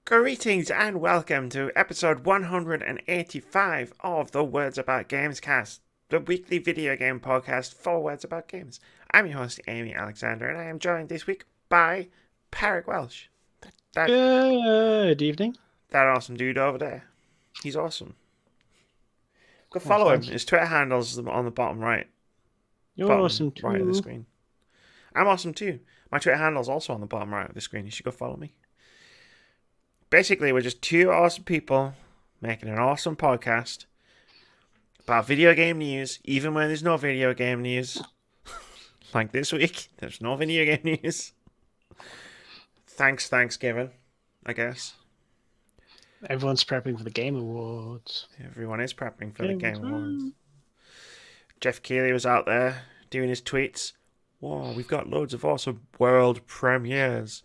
Greetings and welcome to episode 185 of the Words About Gamescast, the weekly video game podcast for Words About Games. I'm your host, Amy Alexander, and I am joined this week by Parrick Welsh. Good evening. That awesome dude over there. He's awesome. Go Well, follow him. thank you. His Twitter handle's on the bottom right. You're Bottom awesome too. right of the screen. I'm awesome too. My Twitter handle's also on the bottom right of the screen. You should go follow me. Basically, we're just two awesome people making an awesome podcast about video game news, even when there's no video game news. Like this week, there's no video game news. Thanks, Thanksgiving, I guess. Everyone's prepping for the Game Awards. Everyone is prepping for the Game Awards. Jeff Keighley was out there doing his tweets. Whoa, we've got loads of awesome world premieres.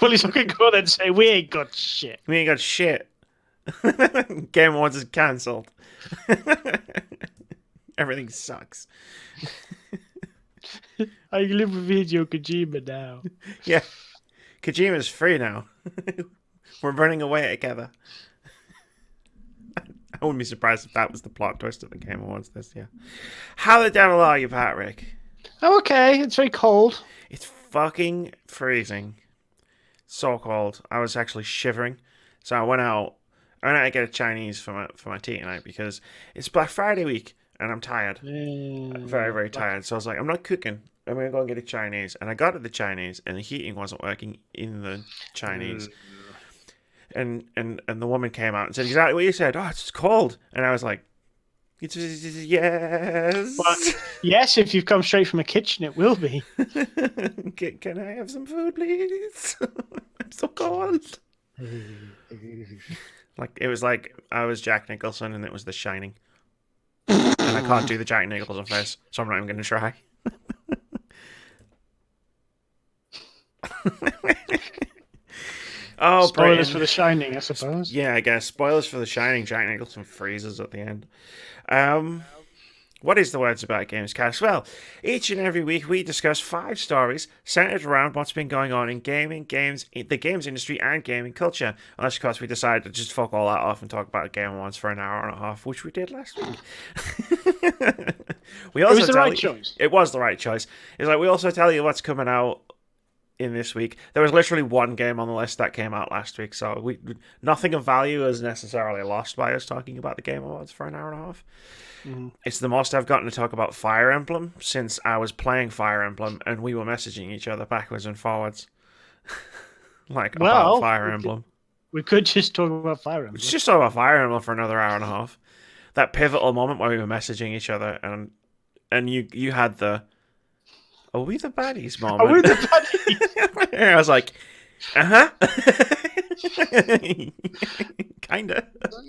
Well, he's not going to go there and say, we ain't got shit. We ain't got shit. Game Awards is cancelled. Everything sucks. I live with Hideo Kojima now. Yeah. Kojima's free now. We're running away together. I wouldn't be surprised if that was the plot twist of the Game Awards this year. How the devil are you, Patrick? I'm okay. It's very cold. It's fucking freezing. So cold. I was actually shivering. So I went out to get a Chinese for my tea tonight because it's Black Friday week and I'm tired. I'm very, very tired. So I was like, I'm not cooking. I'm going to go and get a Chinese. And I got to the Chinese and the heating wasn't working in the Chinese. And the woman came out and said exactly what you said. Oh, it's cold. And I was like, yes. But yes, if you've come straight from a kitchen, it will be. Can I have some food, please? I'm so cold. It was like I was Jack Nicholson and it was The Shining. And I can't do the Jack Nicholson face, so I'm not even going to try. Oh, spoilers Britain. for The Shining, I suppose. Yeah, I guess. Spoilers for The Shining. Jack Nicholson freezes at the end. What is the Words About Gamescast? Well, each and every week we discuss 5 stories centered around what's been going on in gaming, the games industry, and gaming culture. Unless, of course, we decide to just fuck all that off and talk about Game Awards for an hour and a half, which we did last week. It was the right choice. It was the right choice. It's like we also tell you what's coming out in this week. There was literally one game on the list that came out last week, so nothing of value is necessarily lost by us talking about the Game Awards for an hour and a half. Mm-hmm. It's the most I've gotten to talk about Fire Emblem since I was playing Fire Emblem and we were messaging each other backwards and forwards. About Fire Emblem. We could just talk about Fire Emblem. Let's just talk about Fire Emblem for another hour and a half. That pivotal moment where we were messaging each other and you had the "Are we the baddies" moment. Are we the baddies? I was like, uh-huh. Kinda.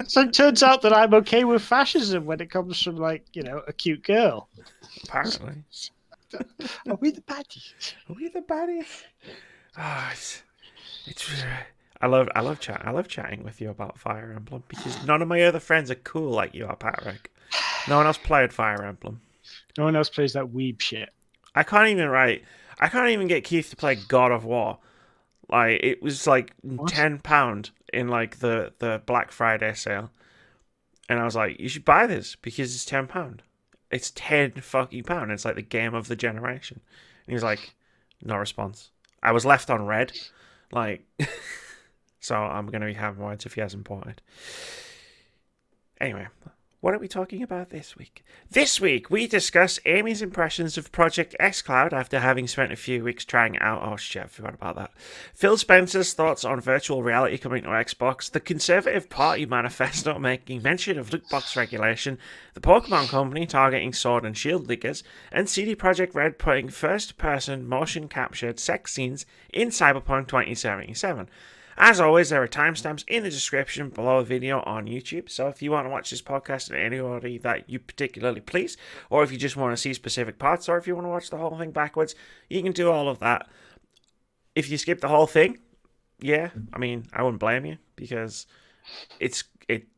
So it turns out that I'm okay with fascism when it comes from, a cute girl. Apparently. Are we the baddies? Are we the baddies? Oh, I love chatting with you about Fire Emblem because none of my other friends are cool like you are, Patrick. No one else played Fire Emblem. No one else plays that weeb shit. I can't even get Keith to play God of War. It was like what? £10 in the Black Friday sale. And I was like, you should buy this because it's £10. It's £10 fucking pound. It's like the game of the generation. And he was like, no response. I was left on red. So I'm going to be having words if he hasn't bought it. Anyway, what are we talking about this week? This week, we discuss Amy's impressions of Project xCloud after having spent a few weeks trying it out. Oh shit, I forgot about that. Phil Spencer's thoughts on virtual reality coming to Xbox, the Conservative Party manifesto making mention of loot box regulation, the Pokémon Company targeting Sword and Shield leakers, and CD Projekt Red putting first-person motion-captured sex scenes in Cyberpunk 2077. As always, there are timestamps in the description below the video on YouTube, so if you want to watch this podcast in any order that you particularly please, or if you just want to see specific parts, or if you want to watch the whole thing backwards, you can do all of that. If you skip the whole thing, I wouldn't blame you, because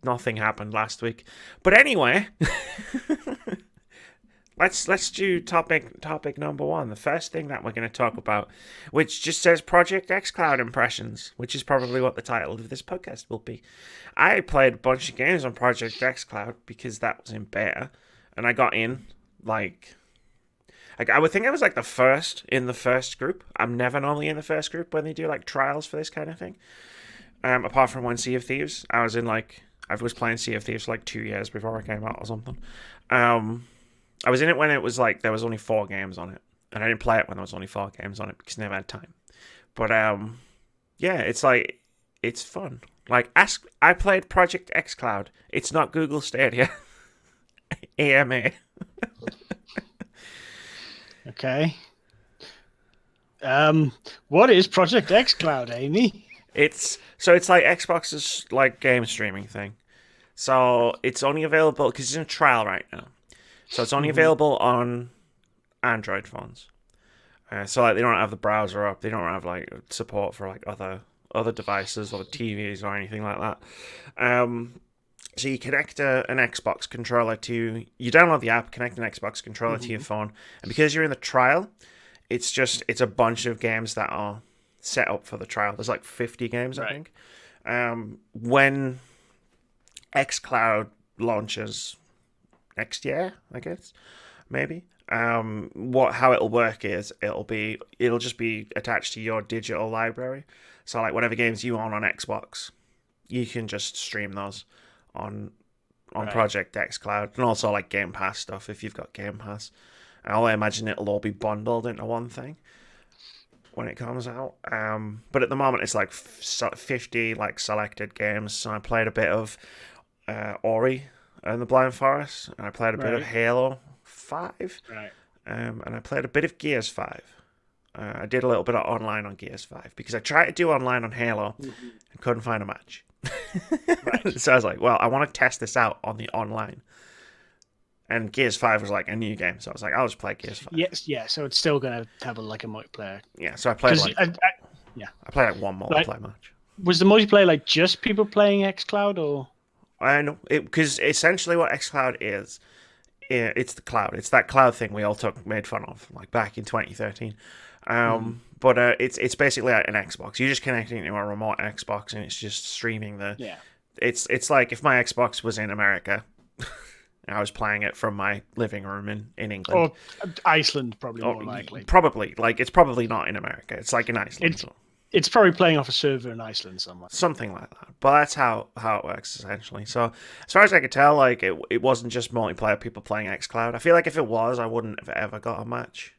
nothing happened last week. But anyway, let's do topic number one. The first thing that we're going to talk about, which just says Project xCloud impressions, which is probably what the title of this podcast will be. I played a bunch of games on Project xCloud because that was in beta, and I got in I would think I was like the first in the first group. I'm never normally in the first group when they do like trials for this kind of thing. Apart from when Sea of Thieves, I was playing Sea of Thieves for like 2 years before it came out or something. I was in it when it was like there was only 4 games on it, and I didn't play it when there was only 4 games on it because I never had time. But yeah, it's fun. Like I played Project xCloud. It's not Google Stadia. AMA. Okay. What is Project xCloud, Amy? It's like Xbox's like game streaming thing. So it's only available because it's in a trial right now. So it's only available on Android phones. So like they don't have the browser up. They don't have like support for like other devices or TVs or anything like that. So you connect an Xbox controller to... You download the app, connect an Xbox controller to your phone, and because you're in the trial, it's a bunch of games that are set up for the trial. There's like 50 games, I think. When xCloud launches next year, I guess, maybe. How it'll work is it'll just be attached to your digital library. So like whatever games you own on Xbox, you can just stream those on Project xCloud, and also like Game Pass stuff if you've got Game Pass. I imagine it'll all be bundled into one thing when it comes out. But at the moment it's like 50 like selected games. So I played a bit of Ori and the Blind Forest, and I played a bit of Halo 5, and I played a bit of Gears 5. I did a little bit of online on Gears 5 because I tried to do online on Halo and couldn't find a match. So I was like, well, I want to test this out on the online. And Gears 5 was like a new game, so I was like, I'll just play Gears 5. Yes, yeah, so it's still going to have a multiplayer. Yeah, so I played I played like one multiplayer match. Was the multiplayer like just people playing xCloud, or? I know, because essentially what xCloud is, it's the cloud. It's that cloud thing we all made fun of, like back in 2013. But it's basically like an Xbox. You're just connecting to a remote Xbox, and it's just streaming the. Yeah. It's like if my Xbox was in America, and I was playing it from my living room in England. Or Iceland, probably more likely. Probably, like it's probably not in America. It's like in Iceland. It's probably playing off a server in Iceland somewhere. Something like that. But that's how it works essentially. So as far as I could tell, like it wasn't just multiplayer people playing xCloud. I feel like if it was, I wouldn't have ever got a match.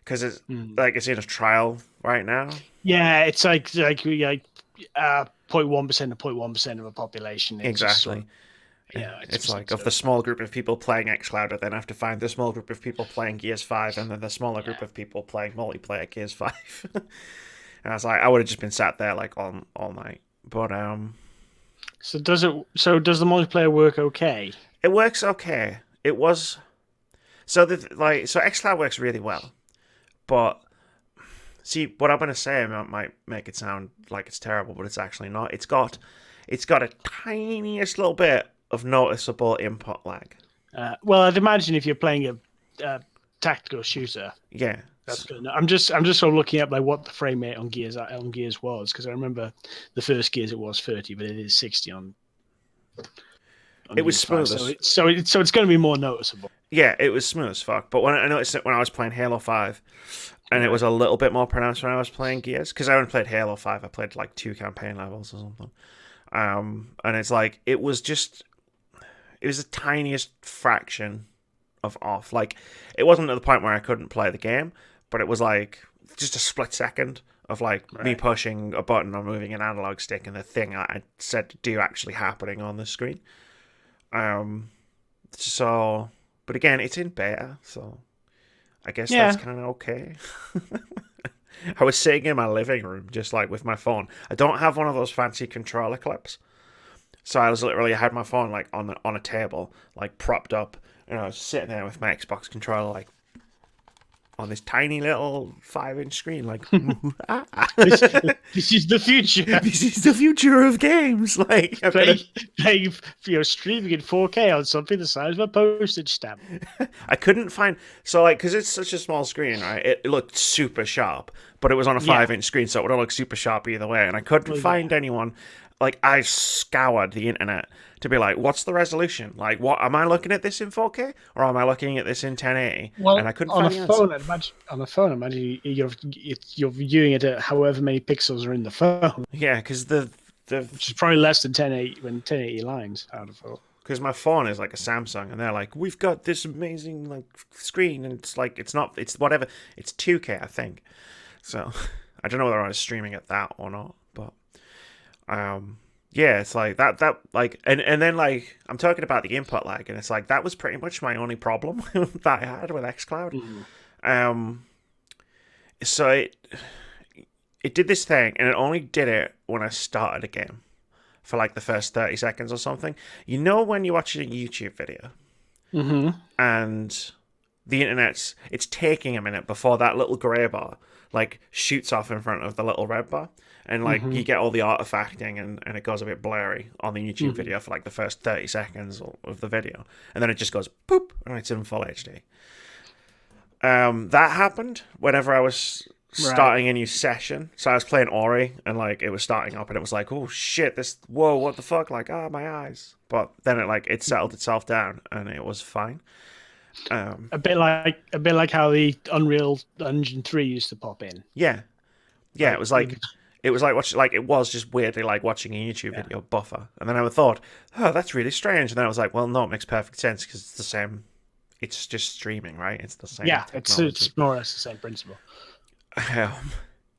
Because it's like it's in a trial right now. Yeah, it's like 0.1% to 0.1% of a population. Exactly. It's like of the small group of people playing xCloud, I then have to find the small group of people playing Gears 5, and then the smaller group of people playing multiplayer Gears 5. And I was like, I would have just been sat there like all night. But So does the multiplayer work okay? It works okay. It was so xCloud works really well. But see, what I'm going to say might make it sound like it's terrible, but it's actually not. It's got a tiniest little bit of noticeable input lag. Well, I'd imagine if you're playing a tactical shooter, yeah, that's good. I'm just sort of looking up like what the frame rate on Gears was, because I remember the first Gears it was 30, but it is 60 on it was smooth. So it's going to be more noticeable. Yeah, it was smooth as fuck. But when I noticed it when I was playing Halo 5, and it was a little bit more pronounced when I was playing Gears, because I only played Halo 5. I played like 2 campaign levels or something. And it's like, it was the tiniest fraction of off. Like, it wasn't at the point where I couldn't play the game, but it was like just a split second of like me pushing a button or moving an analog stick, and the thing I said to do actually happening on the screen. So, but again, it's in beta, so I guess that's kind of okay. I was sitting in my living room just like with my phone. I don't have one of those fancy controller clips, so I had my phone like on a table, like propped up, and I was sitting there with my Xbox controller like on this tiny little 5-inch screen. Like, this is the future. This is the future of games. Like, streaming in 4K on something the size of a postage stamp. I couldn't find because it's such a small screen, right? It looked super sharp, but it was on a 5-inch screen, so it would have looked super sharp either way. And I couldn't find anyone. Like, I scoured the internet to be like, what's the resolution? Like, what am I looking at this in 4K or am I looking at this in 1080? Well, and I couldn't on find a the phone, answer. on a phone, imagine you're viewing it at however many pixels are in the phone. Yeah, because which is probably less than 1080 when 1080 lines out of phone. Because my phone is like a Samsung, and they're like, we've got this amazing like screen, and it's like it's 2K, I think. So I don't know whether I was streaming at that or not, but yeah, it's like that like and then like I'm talking about the input lag, and it's like that was pretty much my only problem that I had with xCloud. So it did this thing, and it only did it when I started a game for like the first 30 seconds or something. You know when you're watching a YouTube video and the internet's it's taking a minute before that little grey bar like shoots off in front of the little red bar, and like you get all the artifacting and it goes a bit blurry on the YouTube video for like the first 30 seconds of the video, and then it just goes poop and it's in full HD. That happened whenever I was starting a new session. So I was playing Ori, and like it was starting up, and it was like, oh shit, whoa, what the fuck? Like, my eyes. But then it settled itself down, and it was fine. A bit like how the Unreal Engine 3 used to pop in. Yeah, it was like it was just weirdly like watching a YouTube video buffer, and then I thought, oh, that's really strange, and then I was like, well, no, it makes perfect sense because it's the same. It's just streaming, right? It's the same. Yeah, it's more or less the same principle.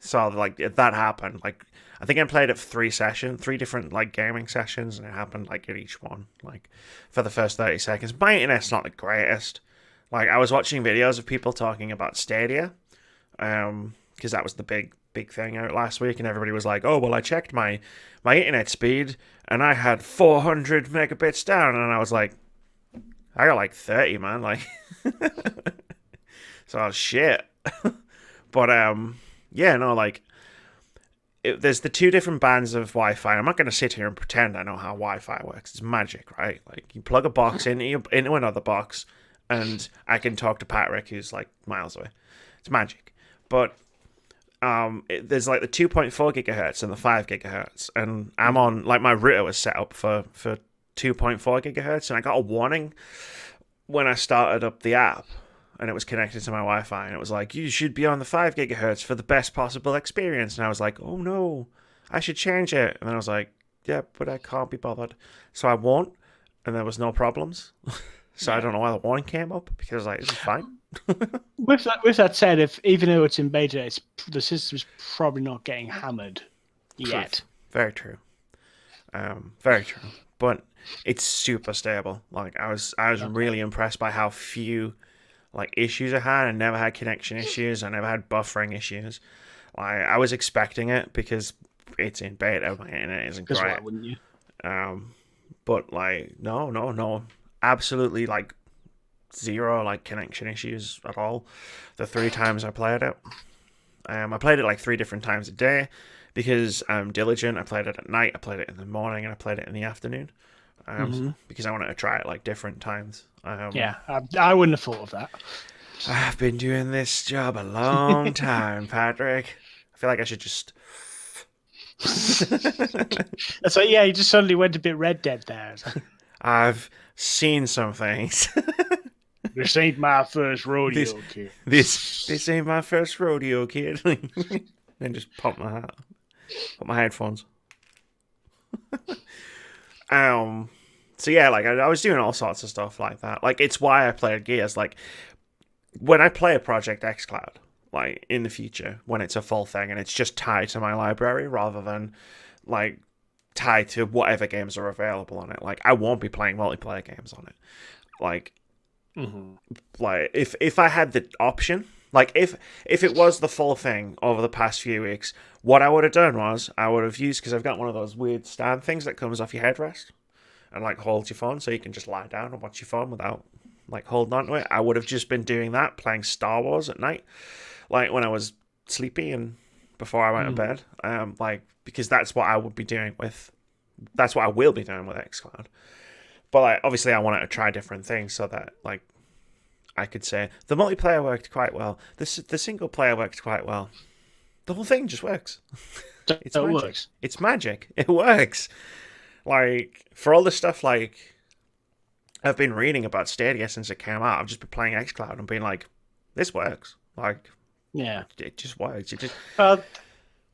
So like that happened. Like I think I played it for 3 different like gaming sessions, and it happened like at each one, like for the first 30 seconds. My internet's not the greatest. Like I was watching videos of people talking about Stadia, because that was the big thing out last week, and everybody was like, oh well, I checked my internet speed and I had 400 megabits down, and I was like, I got like 30, man, like so shit. But yeah, no, like there's the 2 different bands of Wi-Fi. I'm not going to sit here and pretend I know how Wi-Fi works. It's magic, right? Like you plug a box into another box, and I can talk to Patrick, who's like miles away. It's magic. But there's like the 2.4 gigahertz and the 5 gigahertz, and I'm on like my router was set up for 2.4 gigahertz, and I got a warning when I started up the app. And it was connected to my Wi-Fi, and it was like, you should be on the 5 gigahertz for the best possible experience. And I was like, oh no, I should change it. And then I was like, yeah, but I can't be bothered. So I won't, and there was no problems. So I don't know why the warning came up, because like, it's fine. With that said, even though it's in beta, the system's probably not getting hammered yet. Very true. Very true. But it's super stable. Like I was really impressed by how few like issues I had. I never had connection issues. I never had buffering issues. Like I was expecting it because it's in beta. My internet isn't great. Why wouldn't you? But like no, absolutely like zero like connection issues at all. The 3 times I played it, I played it like 3 different times a day because I'm diligent. I played it at night. I played it in the morning, and I played it in the afternoon. Because I wanted to try it like different times. Yeah, I wouldn't have thought of that. I've been doing this job a long time, Patrick. I feel like I should just... That's like, yeah, you just suddenly went a bit Red Dead there. I've seen some things. This ain't my first rodeo, kid. This ain't my first rodeo, kid. Then just pop my headphones. So yeah, like I was doing all sorts of stuff like that. Like it's why I played Gears. Like when I play a Project xCloud, like in the future, when it's a full thing and it's just tied to my library rather than like tied to whatever games are available on it. Like I won't be playing multiplayer games on it. Like, like if I had the option, like if it was the full thing over the past few weeks, what I would have done was I would have used, because I've got one of those weird stand things that comes off your headrest and like holds your phone, so you can just lie down and watch your phone without like holding on to it, I would have just been doing that, playing Star Wars at night, like when I was sleepy and before I went to bed. Like because that's what I would be doing that's what I will be doing with xCloud. But like obviously I wanted to try different things so that like I could say the multiplayer worked quite well. The single player worked quite well. The whole thing just works. It's magic. Works. It's magic. It works. Like for all the stuff like I've been reading about Stadia since it came out, I've just been playing xCloud and being like, this works. Like, yeah, it just works. It just.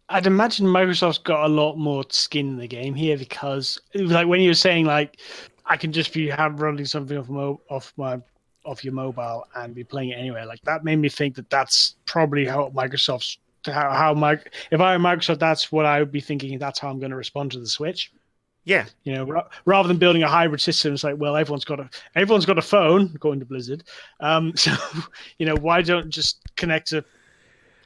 I'd imagine Microsoft's got a lot more skin in the game here because, like, when you were saying like, I can just be running something off your mobile and be playing it anywhere. Like that made me think that that's probably how Microsoft's. If I were Microsoft, that's what I would be thinking. That's how I'm going to respond to the Switch. Yeah, rather than building a hybrid system, it's like, well, everyone's got a phone, according to Blizzard. So, why don't just connect a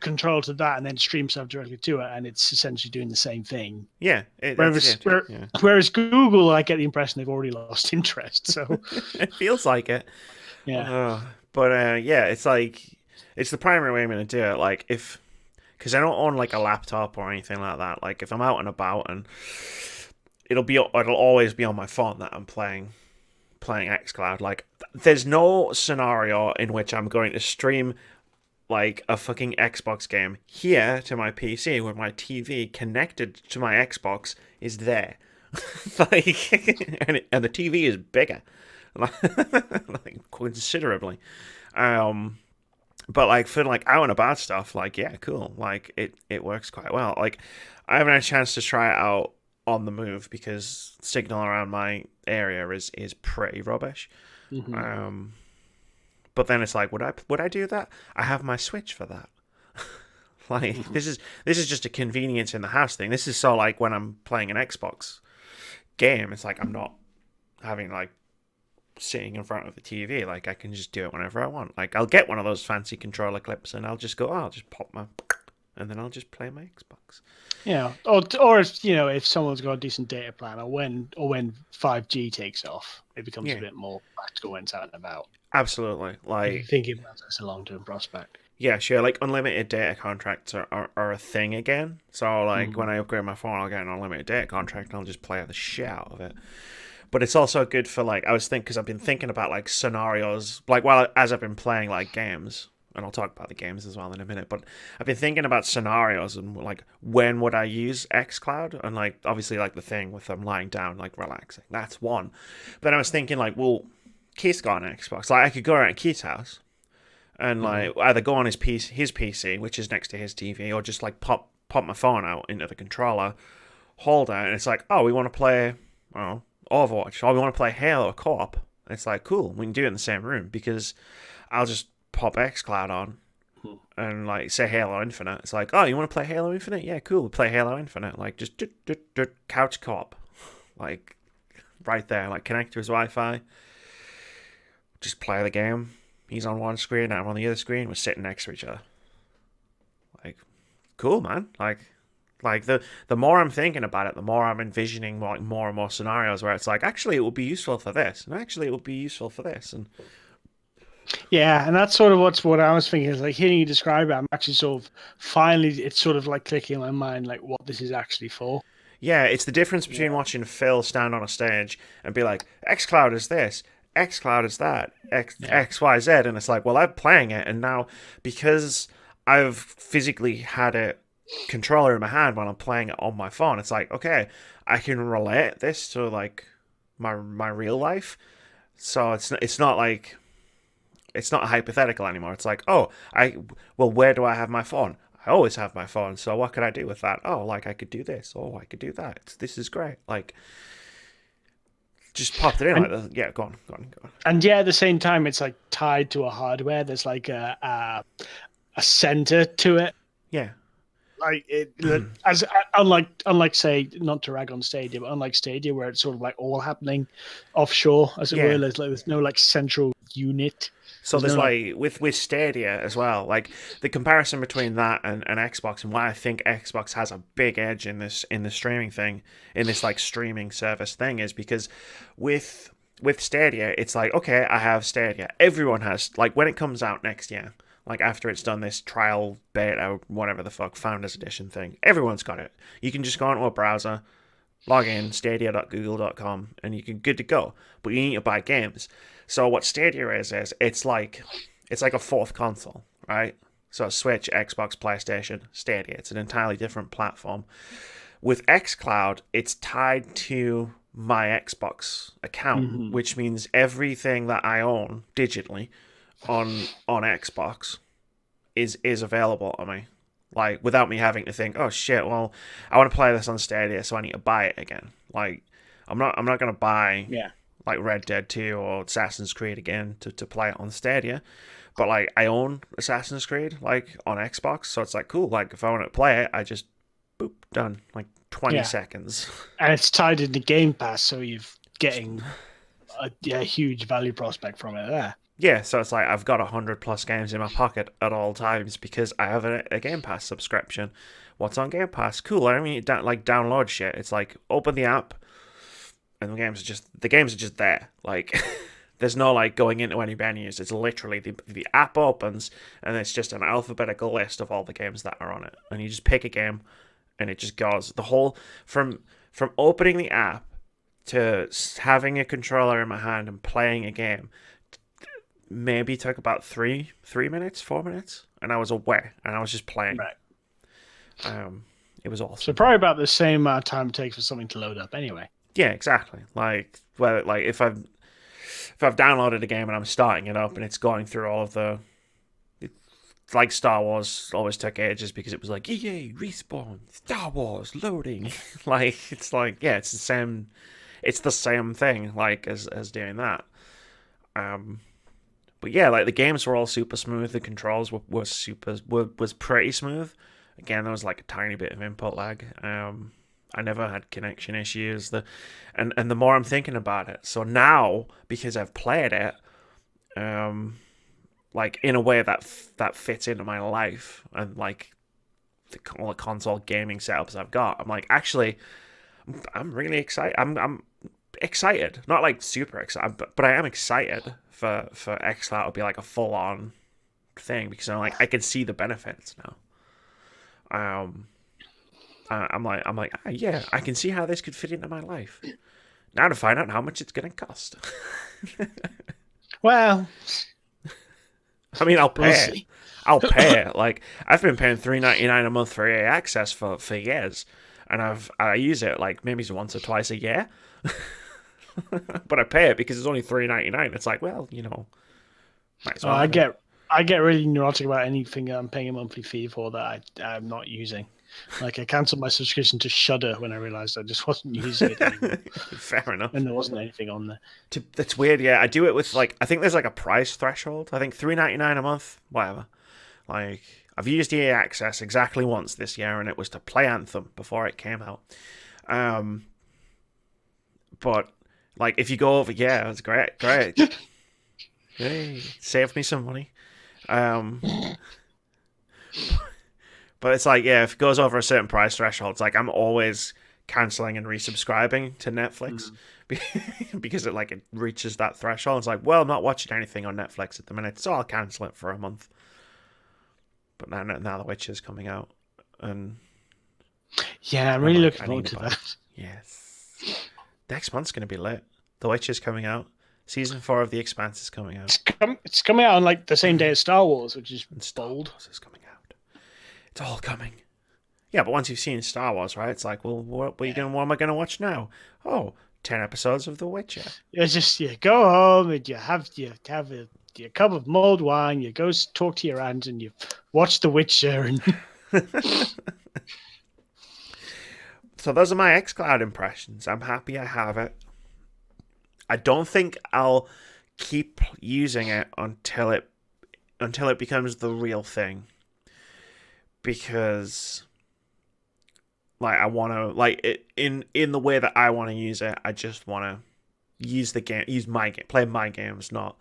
control to that and then stream stuff directly to it, and it's essentially doing the same thing. Yeah. Whereas Google, I get the impression they've already lost interest. So it feels like it. Yeah. Yeah, it's like it's the primary way I'm going to do it. Like because I don't own like a laptop or anything like that. Like if I'm out and about, and it'll always be on my phone that I'm playing xCloud. Like there's no scenario in which I'm going to stream like a fucking Xbox game here to my PC when my TV connected to my Xbox is there. Like and the TV is bigger. Like considerably. But like for like out and about stuff, like yeah, cool. Like it works quite well. Like I haven't had a chance to try it out on the move because signal around my area is pretty rubbish. Mm-hmm. But then it's like, would I do that? I have my Switch for that. Like mm-hmm. This is just a convenience in the house thing. This is so like when I'm playing an Xbox game, it's like I'm not having like sitting in front of the TV. Like I can just do it whenever I want. Like I'll get one of those fancy controller clips and I'll just pop my, and then I'll just play my Xbox. Yeah, or if someone's got a decent data plan, or when 5G takes off, it becomes a bit more practical when it's out and about. Absolutely, like thinking about that as a long-term prospect. Yeah, sure. Like unlimited data contracts are a thing again. So like when I upgrade my phone, I'll get an unlimited data contract and I'll just play the shit out of it. But it's also good for like because I've been thinking about like scenarios like as I've been playing like games. And I'll talk about the games as well in a minute, but I've been thinking about scenarios and like when would I use xCloud, and like obviously like the thing with them lying down like relaxing, that's one. But then I was thinking like, well, Keith's got an Xbox, like I could go around Keith's house and like either go on his PC, which is next to his TV, or just like pop my phone out into the controller, hold it, and it's like, oh, we want to play Overwatch, or we want to play Halo co-op. And it's like, cool, we can do it in the same room because I'll just pop xCloud on and like say Halo Infinite. It's like, oh, you want to play Halo Infinite? Yeah, cool. Play Halo Infinite. Like just couch co-op, like right there. Like connect to his Wi-Fi. Just play the game. He's on one screen, I'm on the other screen. We're sitting next to each other. Like, cool, man. Like the more I'm thinking about it, the more I'm envisioning like more and more scenarios where it's like, actually, it would be useful for this, and actually, it would be useful for this, and. Yeah, and that's sort of what I was thinking. Is like hearing you describe it, I'm actually sort of finally, it's sort of like clicking in my mind, like what this is actually for. Yeah, it's the difference between watching Phil stand on a stage and be like, xCloud is this, xCloud is that, X, Y, Z, and it's like, well, I'm playing it, and now because I've physically had a controller in my hand when I'm playing it on my phone, it's like, okay, I can relate this to like my real life, so it's not like. It's not hypothetical anymore. It's like, where do I have my phone? I always have my phone. So what could I do with that? Oh, like I could do this. Oh, I could do that. This is great. Like, just popped it in. Go on. And yeah, at the same time, it's like tied to a hardware. There's like a center to it. Yeah. Like unlike say, not to rag on Stadia, but unlike Stadia, where it's sort of like all happening offshore, as it were. There's no like central unit. So there's like with Stadia as well, like the comparison between that and Xbox, and why I think Xbox has a big edge in the streaming thing, in this like streaming service thing, is because with with Stadia, it's like, okay, I have Stadia. Everyone has, like, when it comes out next year, like after it's done this trial beta, whatever the fuck, Founders Edition thing, everyone's got it. You can just go onto a browser, log in, stadia.google.com, and you can good to go. But you need to buy games. So what Stadia is it's like a fourth console, right? So Switch, Xbox, PlayStation, Stadia. It's an entirely different platform. With xCloud, it's tied to my Xbox account, which means everything that I own digitally on Xbox is available on me. Like, without me having to think, oh shit, well, I want to play this on Stadia, so I need to buy it again. Like, I'm not gonna buy like Red Dead 2 or Assassin's Creed again to play it on Stadia. But like, I own Assassin's Creed like on Xbox, so it's like cool. Like, if I want to play it, I just boop, done, like 20 seconds. And it's tied into Game Pass, so you're getting a huge value prospect from it there. Yeah, so it's like I've got 100+ games in my pocket at all times because I have a Game Pass subscription. What's on Game Pass? Cool. I don't mean like download shit. It's like open the app, and the games are just there. Like there's no like going into any menus. It's literally the app opens, and it's just an alphabetical list of all the games that are on it, and you just pick a game, and it just goes the whole from opening the app to having a controller in my hand and playing a game. Maybe took about 4 minutes, and I was away, and I was just playing. Right. It was awesome. So probably about the same amount of time it takes for something to load up, anyway. Yeah, exactly. Like, well, like if I've downloaded a game and I'm starting it up, and it's going through all of the, like Star Wars always took ages because it was like EA Respawn Star Wars loading. Like it's like it's the same. It's the same thing like as doing that. But yeah, like the games were all super smooth. The controls were was pretty smooth. Again, there was like a tiny bit of input lag. I never had connection issues. And the more I'm thinking about it, so now because I've played it, like in a way that fits into my life and like all the console gaming setups I've got, I'm like actually, I'm really excited. I'm excited, not like super excited, but I am excited for xCloud to be like a full on thing because I'm like I can see the benefits now. I'm like yeah, I can see how this could fit into my life. Now to find out how much it's gonna cost. Well, I mean, I'll pay it. I'll pay it. Like I've been paying $3.99 a month for EA Access for years, and I use it like maybe once or twice a year. But I pay it because it's only $3.99. It's like, well, you know, might as well. I get really neurotic about anything that I'm paying a monthly fee for that I'm not using. Like I cancelled my subscription to Shudder when I realised I just wasn't using it anymore. Fair enough. And there wasn't anything on there. That's weird. Yeah, I do it with like I think there's like a price threshold. I think $3.99 a month, whatever. Like I've used EA Access exactly once this year, and it was to play Anthem before it came out. But like if you go over, yeah, it's great. Hey, saved me some money. But it's like, yeah, if it goes over a certain price threshold, it's like I'm always cancelling and resubscribing to Netflix because it reaches that threshold. It's like, well, I'm not watching anything on Netflix at the minute, so I'll cancel it for a month. But now The Witcher's coming out, and yeah, I'm really looking forward to that. Yes, next month's going to be lit. The Witcher's coming out. Season 4 of The Expanse is coming out. It's coming out on like the same day as Star Wars, which is bold. It's coming out. It's all coming. Yeah, but once you've seen Star Wars, right? It's like, well, what am I going to watch now? Oh, 10 episodes of The Witcher. You go home and you have a cup of mulled wine. You go talk to your aunt and you watch The Witcher. And so those are my xCloud impressions. I'm happy I have it. I don't think I'll keep using it until it becomes the real thing. Because like I want to like it in the way that I want to use it. I just want to use my game, play my games, not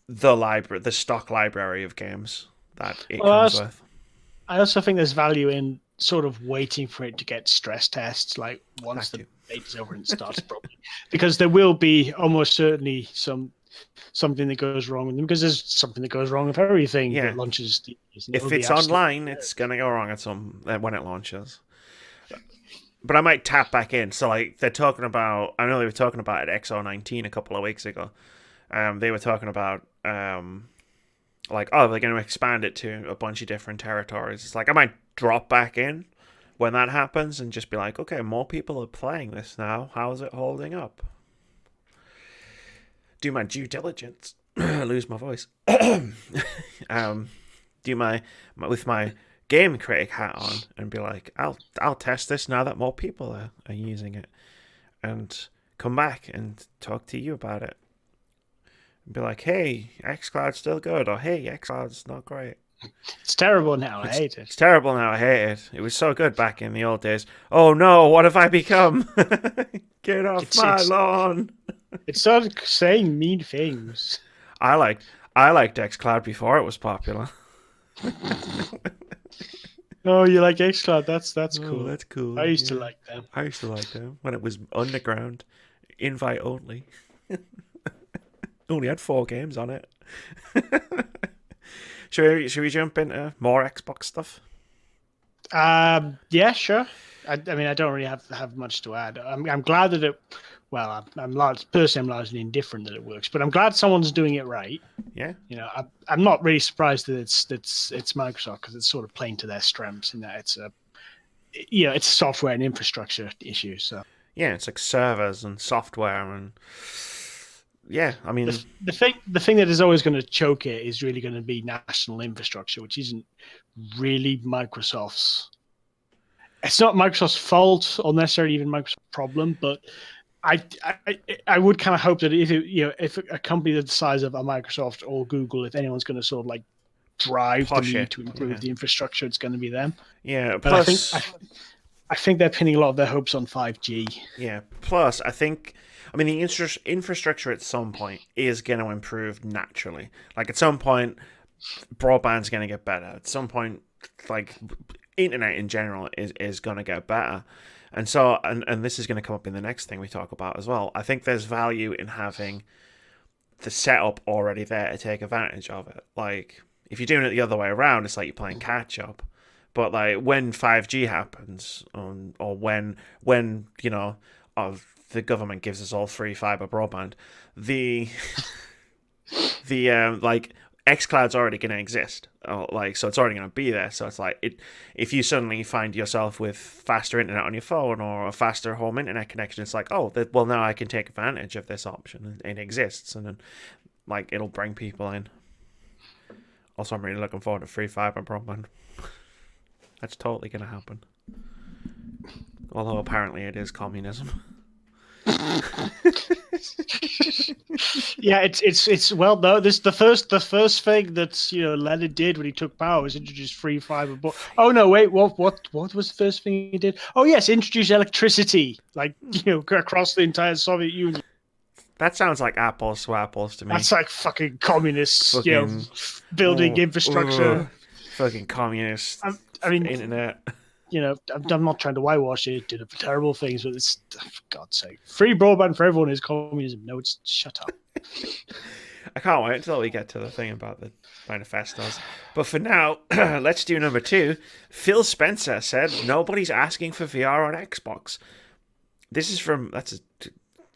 the stock library of games that it comes with. I also think there's value in sort of waiting for it to get stress tests, like once the beta's over and it starts properly, because there will be almost certainly something that goes wrong with them, because there's something that goes wrong with everything that launches. If it's online, it's going to go wrong at when it launches. But I might tap back in. So, like, they're talking about... I know they were talking about at XO19 a couple of weeks ago. They were talking about, like, oh, they're going to expand it to a bunch of different territories. It's like, I might drop back in when that happens and just be like, okay, more people are playing this now. How's it holding up? Do my due diligence. Lose my voice. Do with my Game Critic hat on and be like, I'll test this now that more people are using it, and come back and talk to you about it. And be like, hey, xCloud's still good, or hey, xCloud's not great. It's terrible now. I hate it. It's terrible now. I hate it. It was so good back in the old days. Oh no, what have I become? Get off my lawn. It started saying mean things. I liked xCloud before it was popular. Oh, you like xCloud? That's cool. That's cool. I used to like them. I used to like them when it was underground, invite only. Only had 4 games on it. Should we jump into more Xbox stuff? Yeah, sure. I mean, I don't really have much to add. I'm glad that it. Well, I'm largely indifferent that it works, but I'm glad someone's doing it right. Yeah. You know, I'm not really surprised that it's Microsoft, because it's sort of playing to their strengths in that it's a software and infrastructure issue. So yeah, it's like servers and software and yeah, I mean the thing that is always going to choke it is really going to be national infrastructure, which isn't really Microsoft's. It's not Microsoft's fault or necessarily even Microsoft's problem, but I would kind of hope that if a company the size of a Microsoft or Google, if anyone's going to sort of like drive the need to improve the infrastructure, it's going to be them. Yeah, but I think they're pinning a lot of their hopes on 5G. Yeah, plus the infrastructure at some point is going to improve naturally. Like at some point, broadband's going to get better. At some point, like internet in general is going to get better. And so, and this is going to come up in the next thing we talk about as well. I think there's value in having the setup already there to take advantage of it. Like, if you're doing it the other way around, it's like you're playing catch up. But like when 5G happens, or when the government gives us all free fiber broadband, the like xCloud's already going to exist, so it's already going to be there. So it's like if you suddenly find yourself with faster internet on your phone or a faster home internet connection, it's like, oh, well, now I can take advantage of this option. It exists, and then like it'll bring people in. Also, I'm really looking forward to free fiber broadband. That's totally going to happen. Although apparently it is communism. Yeah, it's well, no, this the first thing that Lenin did when he took power was introduce free fiber. But oh no, wait, what was the first thing he did? Oh yes, introduce electricity, like across the entire Soviet Union. That sounds like apples to apples to me. That's like fucking communists, building infrastructure. Fucking communist. I mean, internet. I'm not trying to whitewash it. Did terrible things, but it's, for God's sake, free broadband for everyone is communism. No, it's shut up. I can't wait until we get to the thing about the manifestos. But for now, let's do number 2. Phil Spencer said nobody's asking for VR on Xbox. This is from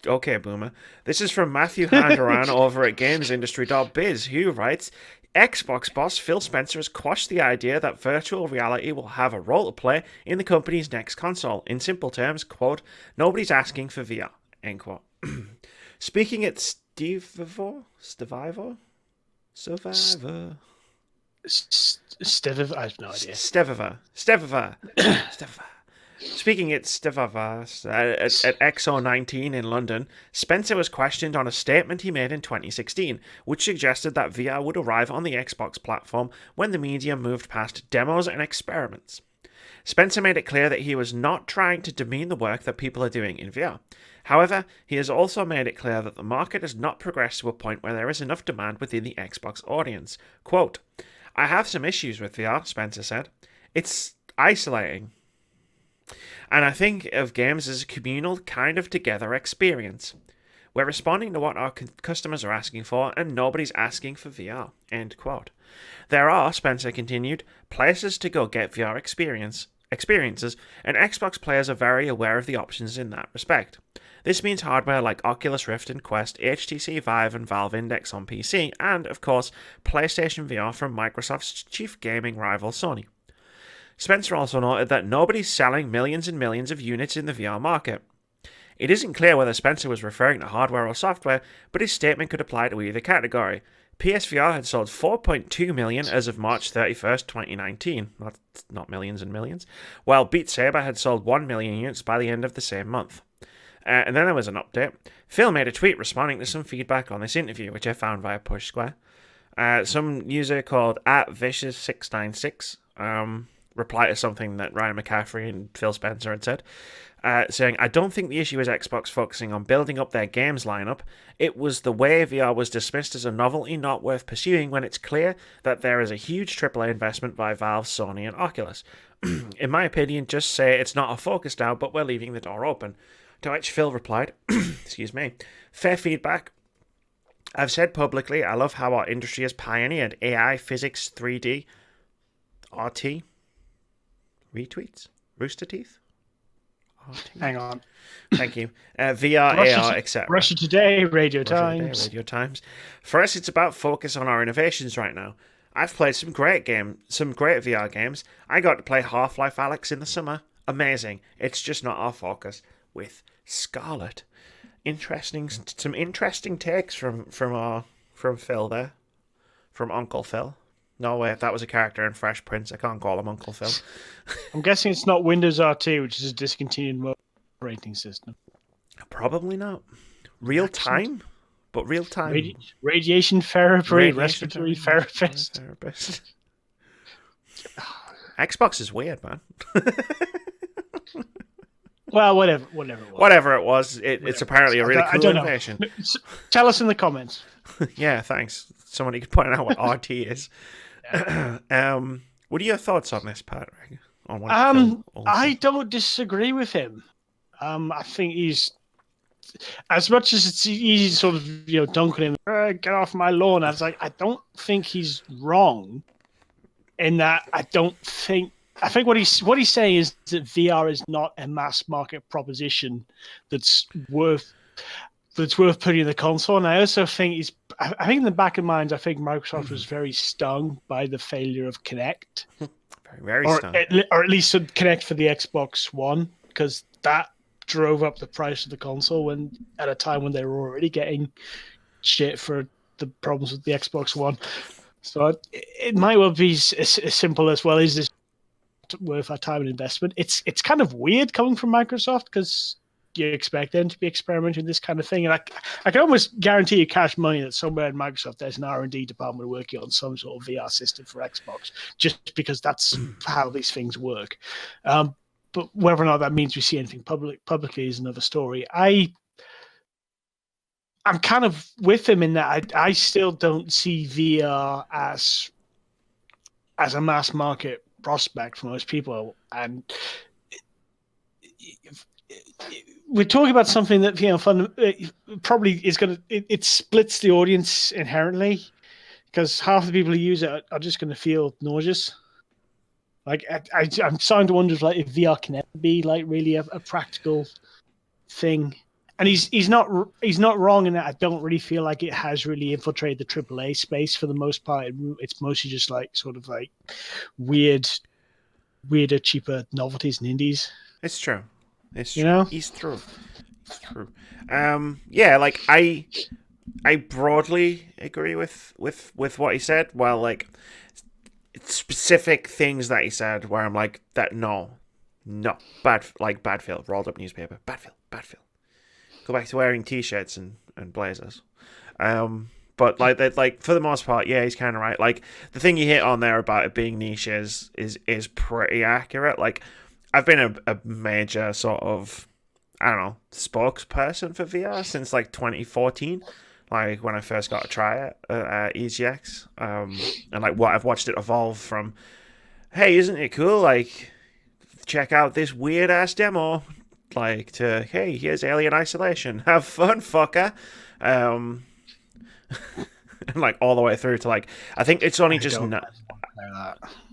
okay, Boomer. This is from Matthew Handaran over at GamesIndustry.biz, who writes, Xbox boss Phil Spencer has quashed the idea that virtual reality will have a role to play in the company's next console. In simple terms, quote, nobody's asking for VR, end quote. Speaking at Survivor? I have no idea. Steviva. Speaking at Stevavas at XO19 in London, Spencer was questioned on a statement he made in 2016, which suggested that VR would arrive on the Xbox platform when the medium moved past demos and experiments. Spencer made it clear that he was not trying to demean the work that people are doing in VR. However, he has also made it clear that the market has not progressed to a point where there is enough demand within the Xbox audience. Quote, I have some issues with VR, Spencer said. isolating. And I think of games as a communal kind of together experience. We're responding to what our customers are asking for, and nobody's asking for VR. End quote. There are, Spencer continued, places to go get VR experiences, and Xbox players are very aware of the options in that respect. This means hardware like Oculus Rift and Quest, HTC Vive and Valve Index on PC, and, of course, PlayStation VR from Microsoft's chief gaming rival Sony. Spencer also noted that nobody's selling millions and millions of units in the VR market. It isn't clear whether Spencer was referring to hardware or software, but his statement could apply to either category. PSVR had sold 4.2 million as of March 31st, 2019, not millions and millions, while Beat Saber had sold 1 million units by the end of the same month. And then there was an update. Phil made a tweet responding to some feedback on this interview, which I found via Push Square. Some user called @Vicious696 replied to something that Ryan McCaffrey and Phil Spencer had said, saying, I don't think the issue is Xbox focusing on building up their games lineup. It was the way VR was dismissed as a novelty not worth pursuing when it's clear that there is a huge AAA investment by Valve, Sony, and Oculus. In my opinion, just say it's not a focus now, but we're leaving the door open. To which Phil replied, excuse me, fair feedback. I've said publicly I love how our industry has pioneered AI, physics, 3D, RT, retweets, Rooster Teeth. Hang on. Thank you. VR, AR, etc. Russia Today, Radio Times. For us, it's about focus on our innovations right now. I've played some great VR games. I got to play Half-Life Alyx in the summer. Amazing. It's just not our focus with Scarlet. Some interesting takes from Phil there, from Uncle Phil. No way, if that was a character in Fresh Prince, I can't call him Uncle Phil. I'm guessing it's not Windows RT, which is a discontinued operating system. Probably not. Real time, but real time. Radiation therapy, respiratory therapist. Xbox is weird, man. Well, whatever it was. Whatever it was, it's apparently a really cool innovation. Tell us in the comments. Yeah, thanks. Somebody could point out what RT is. What are your thoughts on this, Patrick? I don't disagree with him. I think he's, as much as it's easy to sort of dunking him, get off my lawn. I was like, I don't think he's wrong in that. I think what he's saying is that VR is not a mass market proposition that's worth putting in the console. And I also think I think in the back of minds, I think Microsoft was very stung by the failure of Kinect. Very stung. Or at least Kinect for the Xbox One, because that drove up the price of the console at a time when they were already getting shit for the problems with the Xbox One. So it might well be as simple as, well, is this worth our time and investment? It's kind of weird coming from Microsoft, because you expect them to be experimenting with this kind of thing, and I can almost guarantee you cash money that somewhere in Microsoft there's an R&D department working on some sort of VR system for Xbox, just because that's how these things work. But whether or not that means we see anything publicly is another story. I'm kind of with him in that I still don't see VR as a mass market prospect for most people, and we're talking about something that probably is going to it splits the audience inherently, because half the people who use it are just going to feel nauseous. Like I'm starting to wonder if VR can ever be really a practical thing. And he's not wrong in that. I don't really feel like it has really infiltrated the AAA space for the most part. It's mostly just weirder, cheaper novelties and indies. It's true. It's true. You know? It's true. Yeah, I broadly agree with what he said. Well, specific things that he said where I'm like, that no, bad feel, rolled up newspaper, bad feel. Go back to wearing t-shirts and blazers. But for the most part, yeah, he's kind of right. The thing you hit on there about it being niche is pretty accurate. I've been a major sort of, I don't know, spokesperson for VR since 2014. When I first got to try it at EGX. And what I've watched it evolve from, hey, isn't it cool? check out this weird ass demo, like to hey, here's Alien Isolation, have fun, fucker. And like all the way through to like, I think it's only just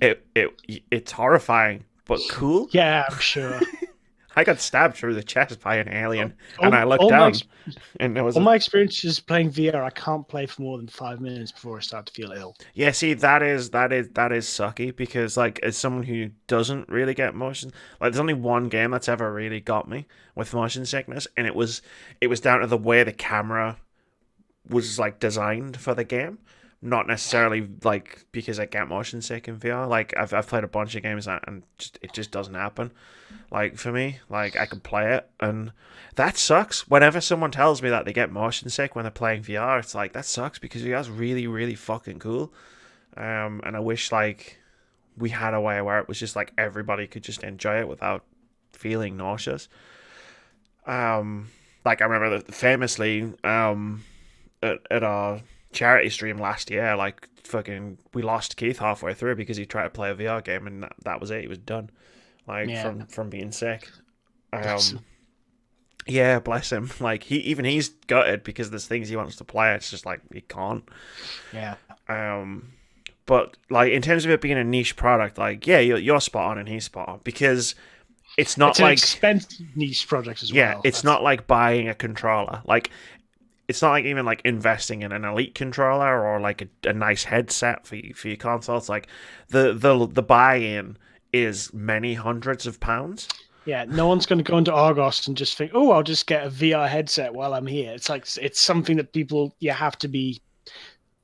it's horrifying but cool. Yeah, I'm sure. I got stabbed through the chest by an alien, and I looked down, and there was all my experiences playing VR. I can't play for more than 5 minutes before I start to feel ill. Yeah, see, that is sucky because, like, as someone who doesn't really get motion, like, there's only one game that's ever really got me with motion sickness, and it was down to the way the camera was like designed for the game. Not necessarily like because I get motion sick in VR. Like I've played a bunch of games and it just doesn't happen. Like for me, like I can play it and that sucks. Whenever someone tells me that they get motion sick when they're playing VR, it's like that sucks because VR's really really fucking cool. And I wish like we had a way where it was just like everybody could just enjoy it without feeling nauseous. Like I remember that famously at our charity stream last year, like fucking we lost Keith halfway through because he tried to play a VR game and that was it. He was done, like from being sick. Yeah, bless him. Like he's gutted because there's things he wants to play. It's just like he can't. Yeah. But like in terms of it being a niche product, like yeah, you're spot on and he's spot on because it's not like an expensive niche project as well. Yeah, it's not like buying a controller. Like it's not like even like investing in an elite controller or like a nice headset for your console. It's like the buy-in is many hundreds of pounds. Yeah, no one's going to go into Argos and just think, oh, I'll just get a VR headset while I'm here. It's like it's something that you have to be.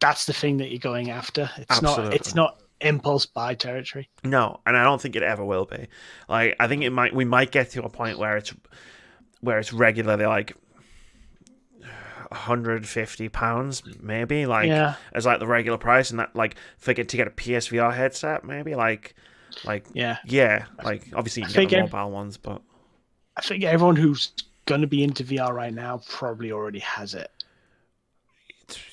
That's the thing that you're going after. It's not impulse buy territory. No, and I don't think it ever will be. Like I think we might get to a point where it's regularly like £150 maybe as like the regular price, and that like to get a PSVR headset maybe like like obviously you can get the mobile ones, but I think everyone who's going to be into VR right now probably already has it.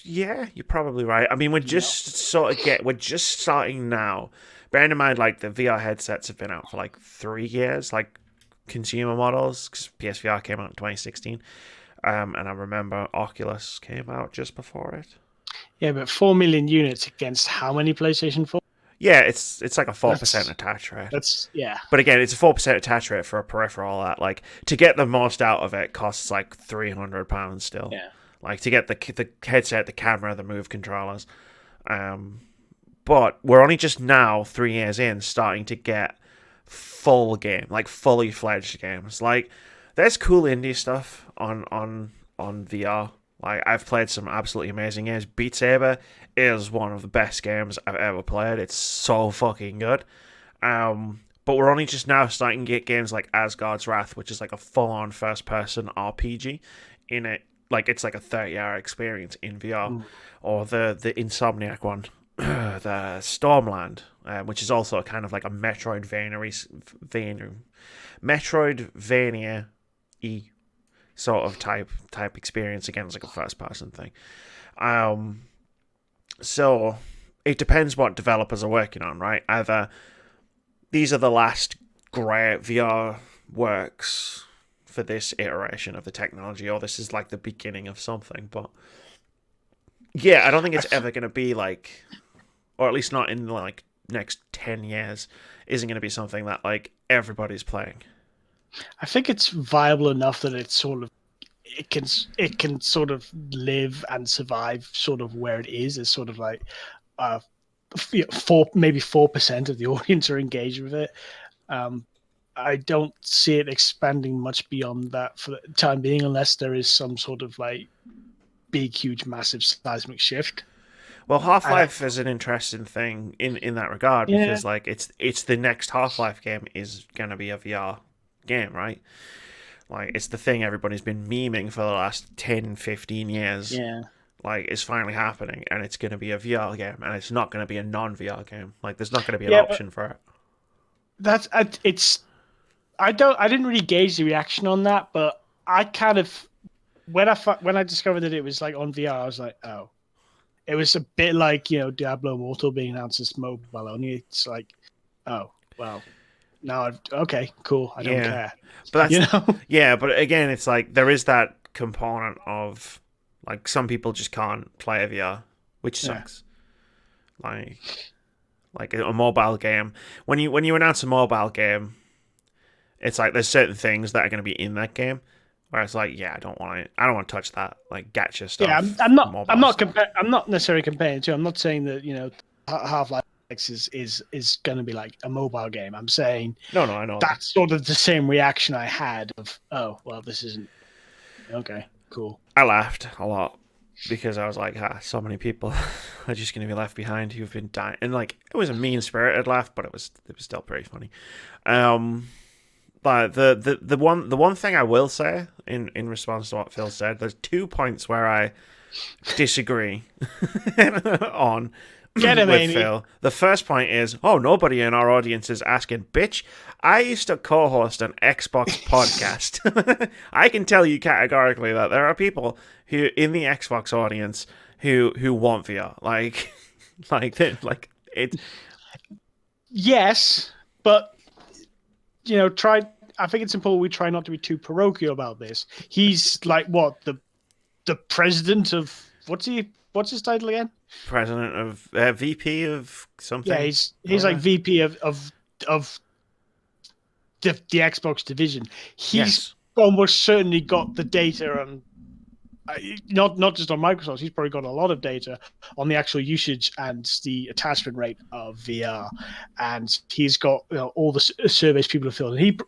Yeah, you're probably right. I mean, we're just starting now. Bearing in mind, like the VR headsets have been out for like 3 years, like consumer models, because PSVR came out in 2016. And I remember Oculus came out just before it. Yeah, but 4 million units against how many PlayStation 4? Yeah, it's like a 4% attach rate. But again, it's a 4% attach rate for a peripheral that like to get the most out of it costs like £300 still. Yeah. Like to get the headset, the camera, the Move controllers. But we're only just now 3 years in starting to get full game, like fully fledged games. Like there's cool indie stuff on VR. Like I've played some absolutely amazing games. Beat Saber is one of the best games I've ever played. It's so fucking good. But we're only just now starting to get games like Asgard's Wrath, which is like a full-on first-person RPG in it. Like it's like a 30-hour experience in VR. Or the Insomniac one, the Stormland, which is also kind of like a Metroidvania sort of type experience. Again, it's like a first person thing. So it depends what developers are working on, right? Either these are the last great VR works for this iteration of the technology, or this is like the beginning of something. But yeah, I don't think it's ever going to be like, or at least not in the like next 10 years, isn't going to be something that like everybody's playing. I think it's viable enough that it's sort of it can sort of live and survive sort of where it is as sort of like 4% of the audience are engaged with it. I don't see it expanding much beyond that for the time being, unless there is some sort of like big, huge, massive seismic shift. Well, Half-Life is an interesting thing in that regard because like it's the next Half-Life game is going to be a VR game, right? Like it's the thing everybody's been memeing for the last 10, 15 years. Yeah. Like it's finally happening and it's going to be a VR game and it's not going to be a non-VR game. Like there's not going to be an option for it. I didn't really gauge the reaction on that, but I kind of when I discovered that it was like on VR, I was like, oh. It was a bit like, Diablo Immortal being announced as mobile only. It's like, oh, well. no, okay, cool. I don't care. But that's but again, it's like there is that component of like some people just can't play VR, which sucks. Like a mobile game. When you announce a mobile game, it's like there's certain things that are going to be in that game where it's like, I don't want to touch that like gacha stuff. Yeah, I'm not necessarily comparing to. I'm not saying that Half-Life is going to be like a mobile game. I'm saying no, I know that's sort of the same reaction I had of, oh well, this isn't okay, cool. I laughed a lot because I was like, so many people are just going to be left behind who've been dying, and like it was a mean-spirited laugh, but it was still pretty funny. But the one thing I will say in response to what Phil said, there's 2 points where I disagree on. Get him, with Amy. Phil. The first point is, nobody in our audience is asking, bitch, I used to co-host an Xbox podcast. I can tell you categorically that there are people who in the Xbox audience who want VR. Like it. Yes, but I think it's important we try not to be too parochial about this. He's like what the president of what's his title again? President of VP of something. Yeah, he's like VP of the Xbox division. He's almost certainly got the data on, not just on Microsoft. He's probably got a lot of data on the actual usage and the attachment rate of VR, and he's got all the surveys people have filled. And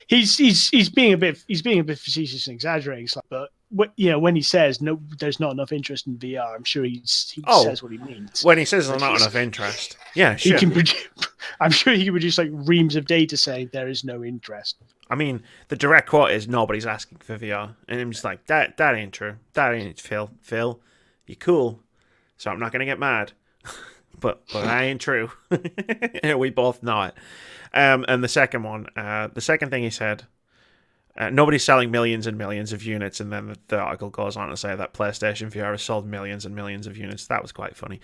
he's being a bit facetious and exaggerating, but when he says no, there's not enough interest in VR, I'm sure he says what he means. When he says there's not enough interest, sure. I'm sure he can produce like reams of data saying there is no interest. I mean, the direct quote is nobody's asking for VR, and I'm just like that ain't true. That ain't Phil. Phil, you're cool, so I'm not gonna get mad. but that ain't true. We both know it. And the second thing he said. Nobody's selling millions and millions of units, and then the article goes on to say that PlayStation VR has sold millions and millions of units. That was quite funny.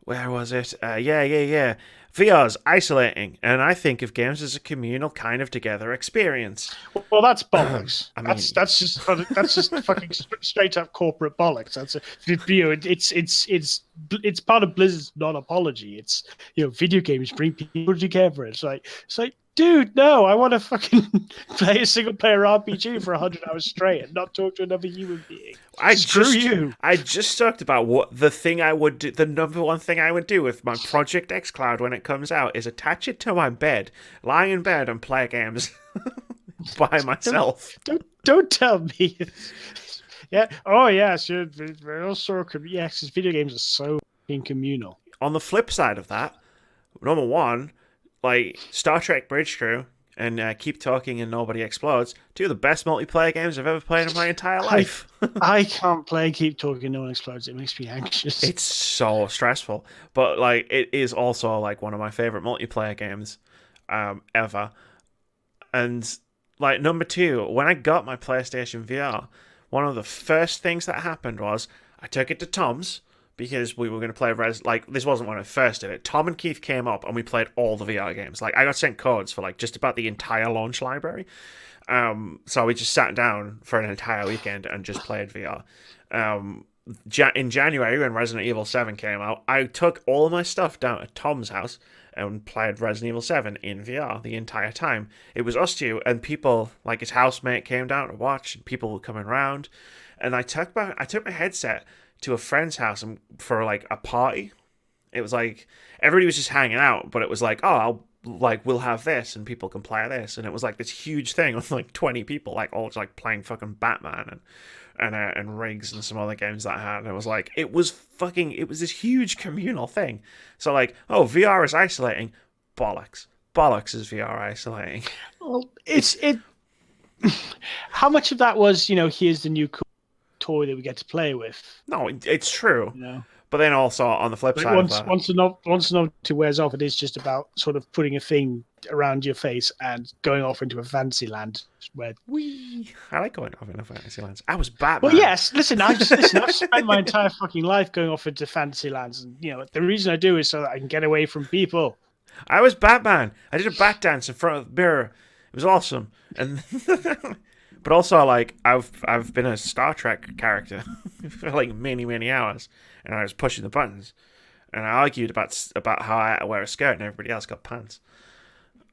Where was it? Yeah. VR's isolating, and I think of games as a communal kind of together experience. Well, that's bollocks. That's just fucking straight up corporate bollocks. It's part of Blizzard's non-apology. It's video games bring people together. It's like. Dude, no, I want to fucking play a single-player RPG for 100 hours straight and not talk to another human being. Screw you. I just talked about what the thing I would do. The number one thing I would do with my Project xCloud when it comes out is attach it to my bed, lie in bed, and play games by myself. Don't tell me. Yeah. Oh, yeah. Sure. Yes, video games are so communal. On the flip side of that, number one. Like Star Trek Bridge Crew and Keep Talking and Nobody Explodes, two of the best multiplayer games I've ever played in my entire life. I can't play Keep Talking, No One Explodes. It makes me anxious. It's so stressful, but like it is also like one of my favorite multiplayer games ever. And like number two, when I got my PlayStation VR, one of the first things that happened was I took it to Tom's. Because we were going to play this wasn't when I first did it. Tom and Keith came up and we played all the VR games. Like I got sent codes for like just about the entire launch library. So we just sat down for an entire weekend and just played VR. In January when Resident Evil 7 came out, I took all of my stuff down at Tom's house and played Resident Evil 7 in VR the entire time. It was us two and people like his housemate came down to watch and people were coming around. And I took my headset to a friend's house for like a party. It was like everybody was just hanging out, but it was like, we'll have this and people can play this, and it was like this huge thing with like 20 people, like all just like playing fucking Batman and Riggs and some other games that I had. And it was like it was this huge communal thing. So like, VR is isolating. Bollocks is VR isolating. Well, it. How much of that was here's the new toy that we get to play with? No, it's true. But then also on the flip side of that, once the novelty wears off, it is just about sort of putting a thing around your face and going off into a fantasy land where I like going off into fantasy lands. I was Batman. Well, yes. Listen, I've spent my entire fucking life going off into fantasy lands, and the reason I do is so that I can get away from people. I was Batman. I did a bat dance in front of the mirror. It was awesome. And but also, like, I've been a Star Trek character for like many hours, and I was pushing the buttons, and I argued about how I had to wear a skirt and everybody else got pants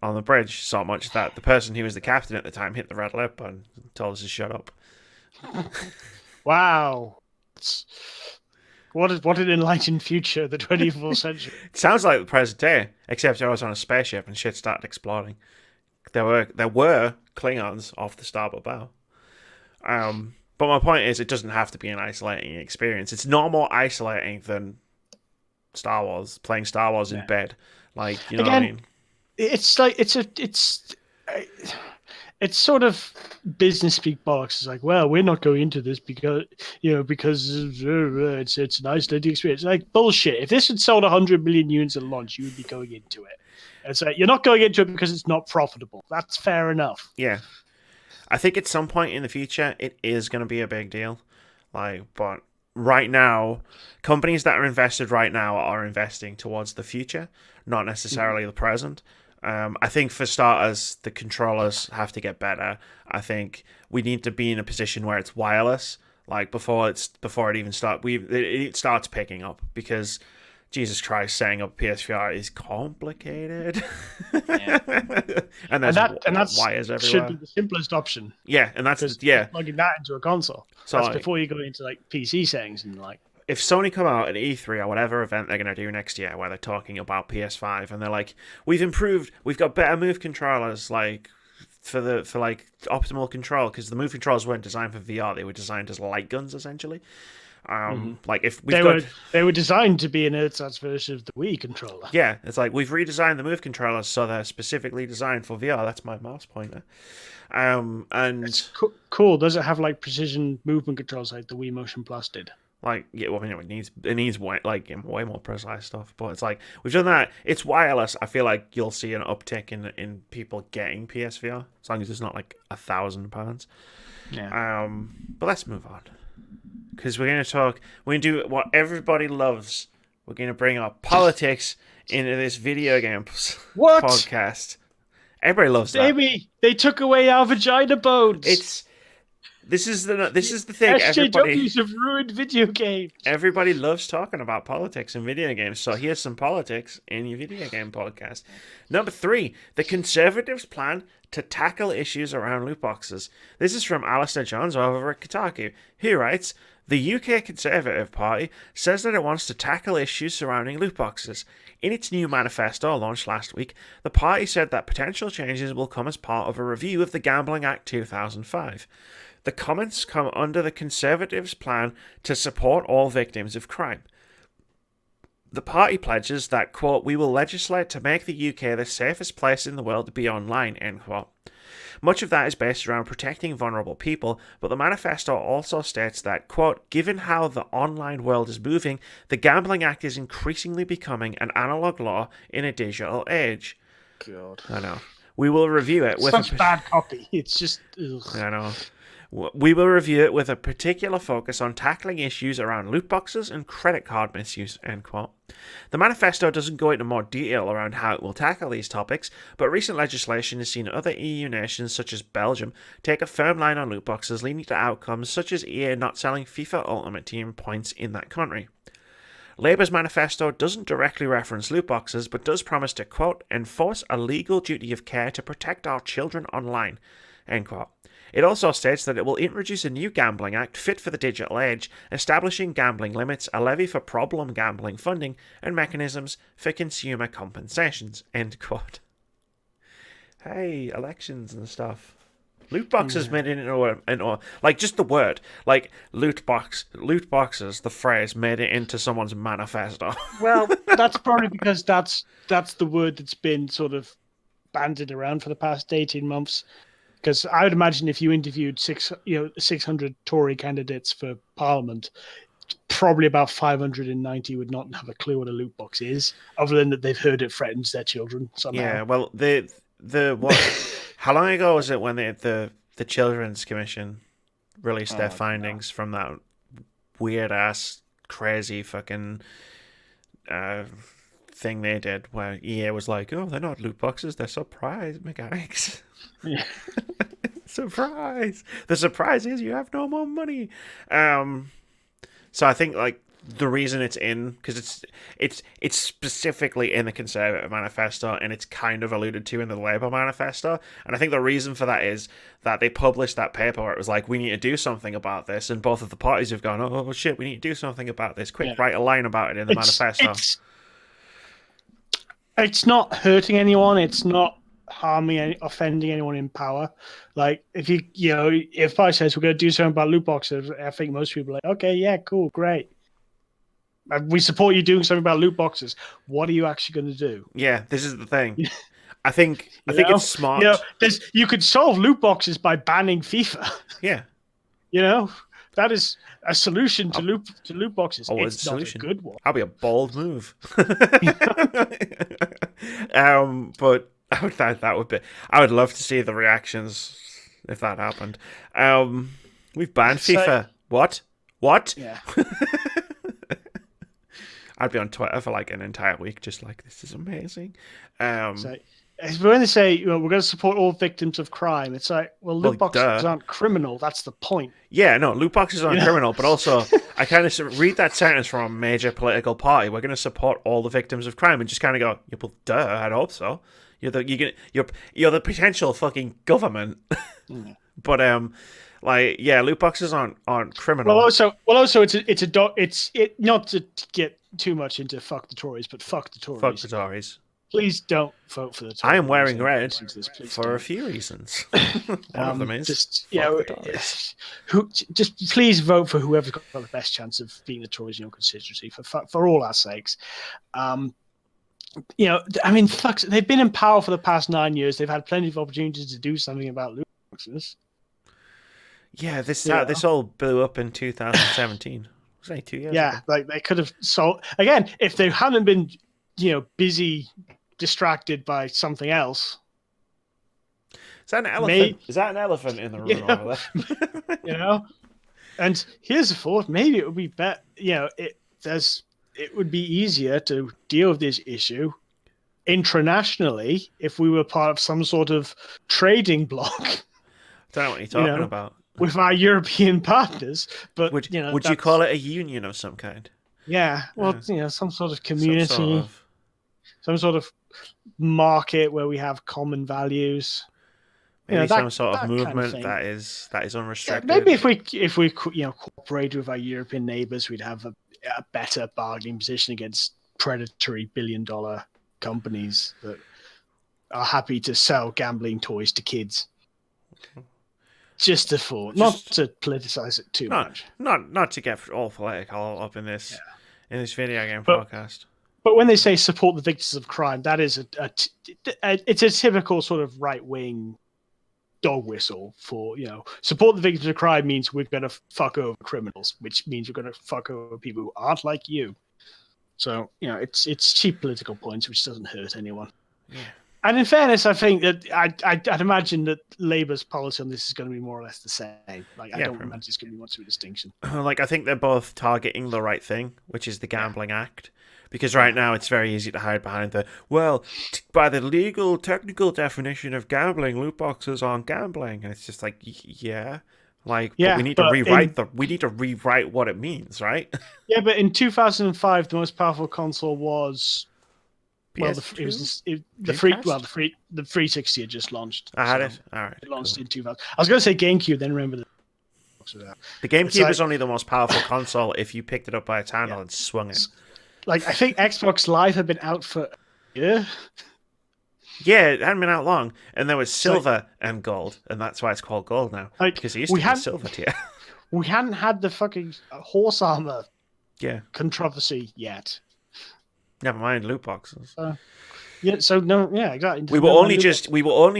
on the bridge so much that the person who was the captain at the time hit the red alert button and told us to shut up. Wow. What an enlightened future, the 24th century. It sounds like the present day, except I was on a spaceship and shit started exploding. There were Klingons off the starboard bow. But my point is, it doesn't have to be an isolating experience. It's not more isolating than Star Wars, playing Star Wars in bed. Like, you know what I mean? It's like it's sort of business speak bollocks. It's like, well, we're not going into this because it's an isolating experience. Like, bullshit. If this had sold 100 million units at launch, you would be going into it. And so you're not going into it because it's not profitable. That's fair enough. Yeah. I think at some point in the future, it is going to be a big deal. Like, but right now, companies that are invested right now are investing towards the future, not necessarily the present. I think for starters, the controllers have to get better. I think we need to be in a position where it's wireless. Like before it even starts, it starts picking up because Jesus Christ, setting up PSVR is complicated. Yeah. and that's wires everywhere. Should be the simplest option. Yeah, and that's plugging that into a console. So that's before you go into like PC settings and like. If Sony come out at E3 or whatever event they're going to do next year where they're talking about PS5 and they're like, we've got better Move controllers like for optimal control, because the Move controllers weren't designed for VR, they were designed as light guns essentially. Like if they were designed to be an ersatz version of the Wii controller. Yeah, it's like we've redesigned the Move controllers so they're specifically designed for VR. That's my mouse pointer. And it's cool. Does it have like precision movement controls like the Wii Motion Plus did? Like, yeah, well, it needs way more precise stuff. But it's like we've done that. It's wireless. I feel like you'll see an uptick in people getting PSVR as long as it's not like £1,000. Yeah. But let's move on because we're going to do what everybody loves. We're going to bring our politics into this video game podcast. Everybody loves that. Baby, they took away our vagina bones. This is the thing. SJWs have ruined video games. Everybody loves talking about politics in video games, so here's some politics in your video game podcast. Number 3, the Conservatives' plan to tackle issues around loot boxes. This is from Alistair Johns over at Kotaku. He writes, the UK Conservative Party says that it wants to tackle issues surrounding loot boxes. In its new manifesto launched last week, the party said that potential changes will come as part of a review of the Gambling Act 2005. The comments come under the Conservatives' plan to support all victims of crime. The party pledges that, quote, we will legislate to make the UK the safest place in the world to be online, end quote. Much of that is based around protecting vulnerable people, but the manifesto also states that, quote, given how the online world is moving, the Gambling Act is increasingly becoming an analogue law in a digital age. God. I know. We will review it with such bad copy. It's just... Ugh. I know. We will review it with a particular focus on tackling issues around loot boxes and credit card misuse, end quote. The manifesto doesn't go into more detail around how it will tackle these topics, but recent legislation has seen other EU nations, such as Belgium, take a firm line on loot boxes, leading to outcomes such as EA not selling FIFA Ultimate Team points in that country. Labour's manifesto doesn't directly reference loot boxes, but does promise to, quote, enforce a legal duty of care to protect our children online, end quote. It also states that it will introduce a new gambling act fit for the digital age, establishing gambling limits, a levy for problem gambling funding, and mechanisms for consumer compensations, end quote. Hey, elections and stuff. Loot boxes made it into like just the word, like loot boxes, the phrase made it into someone's manifesto. Well, that's probably because that's the word that's been sort of bandied around for the past 18 months. Because I would imagine if you interviewed 600 Tory candidates for Parliament, probably about 590 would not have a clue what a loot box is, other than that they've heard it threatens their children somehow. Yeah, well, how long ago was it when the Children's Commission released their findings from that weird ass, crazy fucking thing they did where EA was like, "Oh, they're not loot boxes; they're surprise mechanics." Yeah. Surprise! The surprise is you have no more money. So I think like the reason it's in because it's specifically in the Conservative Manifesto and it's kind of alluded to in the Labour Manifesto, and I think the reason for that is that they published that paper where it was like, we need to do something about this, and both of the parties have gone, oh shit, we need to do something about this. Quick, write a line about it in the manifesto. It's not hurting anyone. It's not harming, offending anyone in power. Like if I says we're going to do something about loot boxes, I think most people are like, okay, yeah, cool, great. We support you doing something about loot boxes. What are you actually going to do? Yeah, this is the thing. I think it's smart. You could solve loot boxes by banning FIFA. Yeah. That is a solution to loot boxes. Oh, it's not a good one. That'll be a bold move. But that would be. I would love to see the reactions if that happened. We've banned FIFA. What? Yeah. I'd be on Twitter for like an entire week, just like, this is amazing. So when they say we're going to support all victims of crime, it's like, well, loot boxes aren't criminal. That's the point. Yeah, no, loot boxes aren't criminal, but also I kind of read that sentence from a major political party. We're going to support all the victims of crime, and just kind of go, yeah, well, duh, I'd hope so. You're the potential fucking government. But loot boxes aren't criminal. Well, also, it's not to get too much into fuck the Tories, but fuck the Tories. Fuck the Tories. Please don't vote for the Tories. I am wearing red for a few reasons. One of them is just please vote for whoever's got the best chance of being the Tories in your constituency for all our sakes. They've been in power for the past 9 years. They've had plenty of opportunities to do something about loot boxes. Yeah, this all blew up in 2017. It was only 2 years ago. Like they could have solved again if they hadn't been, busy, distracted by something else. Is that an elephant? Is that an elephant in the room over there? And here's the thought: maybe it would be better. It would be easier to deal with this issue internationally if we were part of some sort of trading bloc. I don't know what you're talking about. With our European partners, but would you call it a union of some kind? Yeah, well, some sort of community, some sort of market where we have common values. Maybe some sort of movement kind of that is unrestricted. Maybe if we cooperated with our European neighbours, we'd have a better bargaining position against predatory billion-dollar companies that are happy to sell gambling toys to kids. Just not to politicize it too much. Not to get all political up in this video game podcast. But when they say support the victims of crime, that is it's a typical sort of right-wing dog whistle for, support the victims of crime means we're going to fuck over criminals, which means we're going to fuck over people who aren't like you. So, it's cheap political points, which doesn't hurt anyone. Yeah. And in fairness, I think that I'd imagine that Labour's policy on this is going to be more or less the same. I don't imagine it's going to be much of a distinction. I think they're both targeting the right thing, which is the Gambling Act. Because right now it's very easy to hide behind by the legal, technical definition of gambling, loot boxes aren't gambling. And it's just like, but we need to rewrite what it means, right? Yeah, but in 2005, the most powerful console was... Well, the 360 had just launched. I had it. All right. It launched in 2000. I was going to say GameCube, then remember the GameCube is only the most powerful console if you picked it up by its handle and swung it. I think Xbox Live had been out for a year. Yeah, it hadn't been out long, and there was silver and gold, and that's why it's called gold now. Because it used to be silver tier. We hadn't had the fucking horse armor controversy yet. Never mind loot boxes. Exactly. We were only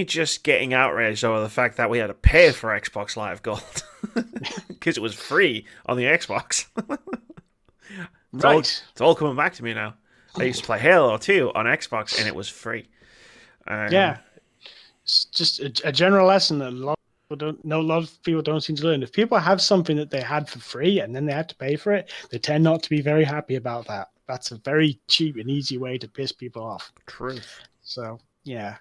just getting outraged over the fact that we had to pay for Xbox Live Gold because it was free on the Xbox. It's all coming back to me now. I used to play Halo 2 on Xbox and it was free. It's just a general lesson that a lot of people don't seem to learn. If people have something that they had for free and then they had to pay for it, they tend not to be very happy about that. that's a very cheap and easy way to piss people off. True. So yeah.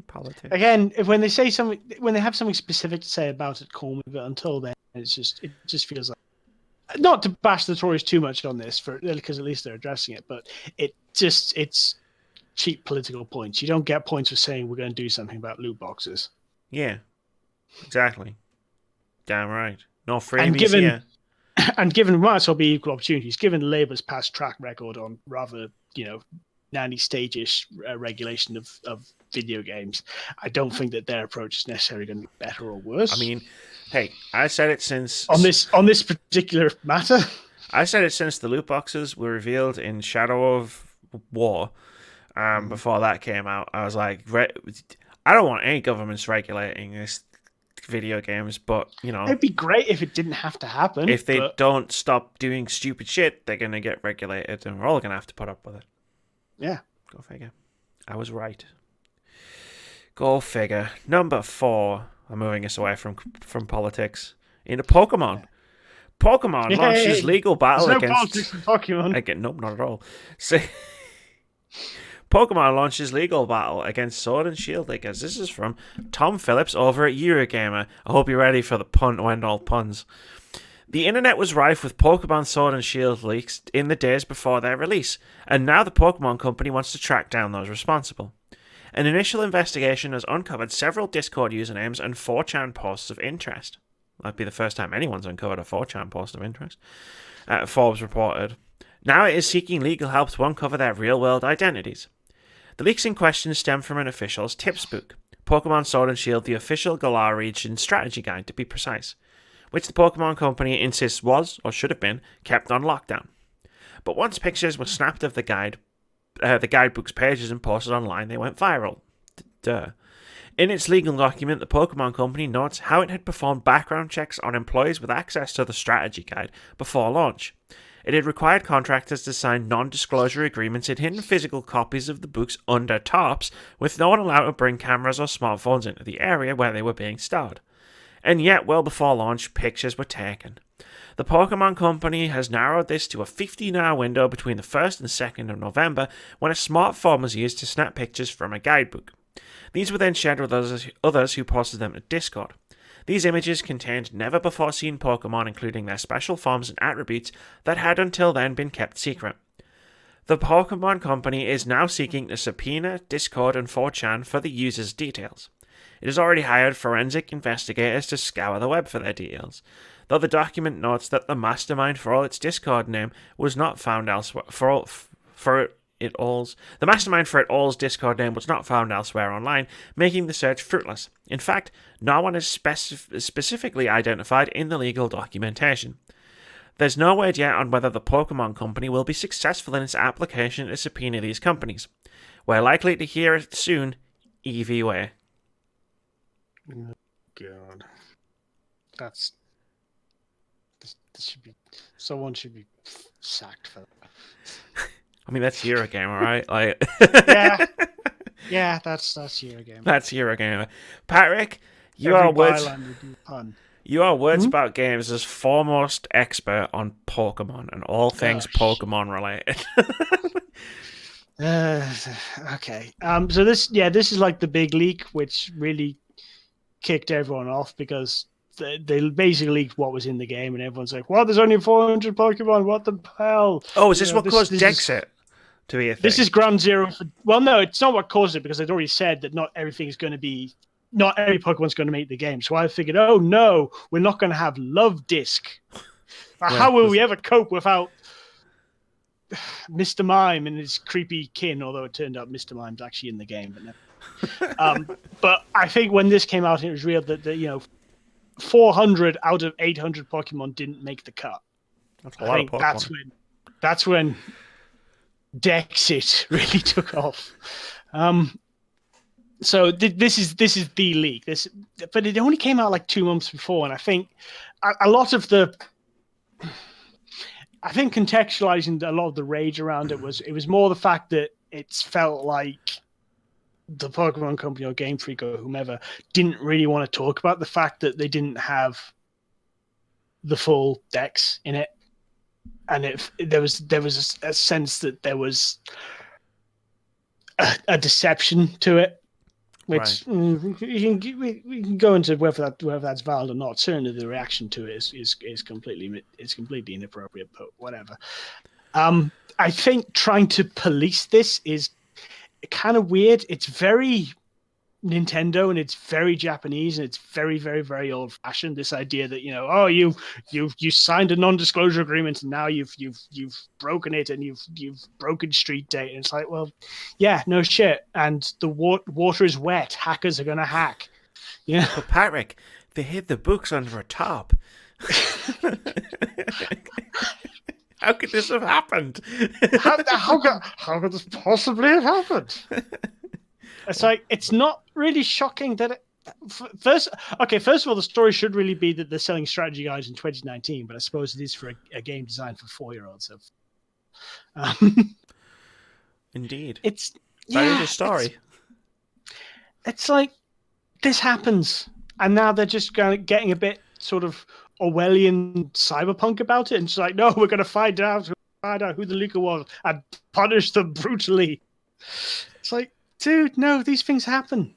Politics. Again, when they say something, when they have something specific to say about it, call me. But until then, it just feels like, not to bash the Tories too much on this, because at least they're addressing it. But it's cheap political points. You don't get points for saying we're going to do something about loot boxes. Yeah, exactly. Damn right. No freebies here. And given might as well be equal opportunities. Given Labour's past track record on rather nanny stage-ish regulation of video games, I don't think that their approach is necessarily going to be better or worse. I mean, hey, I said it since on this particular matter. I said it since the loot boxes were revealed in Shadow of War. Before that came out, I was like, I don't want any governments regulating this video games, but it'd be great if it didn't have to happen. If they don't stop doing stupid shit, they're gonna get regulated, and we're all gonna have to put up with it. Yeah, go figure. I was right. Go figure. Number 4. I'm moving us away from politics into Pokemon. Pokemon launches legal battle against politics in Pokemon. Again, nope, not at all. Pokemon launches legal battle against Sword and Shield leakers. This is from Tom Phillips over at Eurogamer. I hope you're ready for the pun to end all puns. The internet was rife with Pokemon Sword and Shield leaks in the days before their release, and now the Pokemon Company wants to track down those responsible. An initial investigation has uncovered several Discord usernames and 4chan posts of interest. That'd be the first time anyone's uncovered a 4chan post of interest. Forbes reported. Now it is seeking legal help to uncover their real-world identities. The leaks in question stem from an official's tips book, Pokemon Sword and Shield, the official Galar region strategy guide to be precise, which the Pokemon Company insists was, or should have been, kept on lockdown. But once pictures were snapped of the guidebook's pages and posted online, they went viral. Duh. In its legal document, the Pokemon Company notes how it had performed background checks on employees with access to the strategy guide before launch. It had required contractors to sign non-disclosure agreements and hidden physical copies of the books under tarps, with no one allowed to bring cameras or smartphones into the area where they were being stored. And yet, well before launch, pictures were taken. The Pokemon Company has narrowed this to a 15-hour window between the 1st and 2nd of November, when a smartphone was used to snap pictures from a guidebook. These were then shared with others who posted them to Discord. These images contained never-before-seen Pokemon, including their special forms and attributes that had until then been kept secret. The Pokemon Company is now seeking to subpoena Discord and 4chan for the users' details. It has already hired forensic investigators to scour the web for their details, though the document notes that the mastermind for all its Discord name was not found elsewhere. The mastermind for it all's Discord name was not found elsewhere online, making the search fruitless. In fact, no one is specifically identified in the legal documentation. There's no word yet on whether the Pokemon Company will be successful in its application to subpoena these companies. We're likely to hear it soon, EVA. Oh, God. This should be... Someone should be sacked for that. I mean, that's Eurogamer, right? Yeah, that's Eurogamer. That's Eurogamer. Patrick, you are words about games as foremost expert on Pokemon and all things Pokemon related. Okay. So this is like the big leak, which really kicked everyone off because they basically leaked what was in the game, and everyone's like, "What? There's only 400 Pokemon. What the hell?" Oh, is this what caused Dexit to be a thing? This is ground zero for... Well, no, it's not what caused it, because they'd already said that not every Pokemon's going to make the game. So I figured, oh no, we're not going to have Love Disc. How will we ever cope without Mr. Mime and his creepy kin? Although it turned out Mr. Mime's actually in the game, but no. But I think when this came out, it was real that 400 out of 800 Pokemon didn't make the cut. That's a lot of Pokemon. That's when Dexit really took off. So this is the leak. But it only came out like 2 months before, and I think a lot of the... I think contextualizing a lot of the rage around it was more the fact that it felt like the Pokemon Company or Game Freak or whomever didn't really want to talk about the fact that they didn't have the full decks in it. and there was a sense that there was a deception to it. Which we can go into whether that's valid or not. Certainly, the reaction to it is completely inappropriate. But whatever. I think trying to police this is kind of weird. It's very Nintendo and it's very Japanese and it's very, very, very old fashioned. This idea that you signed a non-disclosure agreement and now you've broken it and you've broken street data. And it's like, well, yeah, no shit. And the water is wet. Hackers are gonna hack. Yeah, but Patrick, they hid the books under a top. How could this have happened? How could this possibly have happened? It's like, it's not really shocking that first of all, the story should really be that they're selling strategy guides in 2019, but I suppose it is for a game designed for 4-year-olds. So, indeed, it's a story. It's like this happens, and now they're just getting a bit sort of Orwellian cyberpunk about it, and it's like, no, we're going to find out who the leaker was and punish them brutally. It's like, dude, no, these things happen.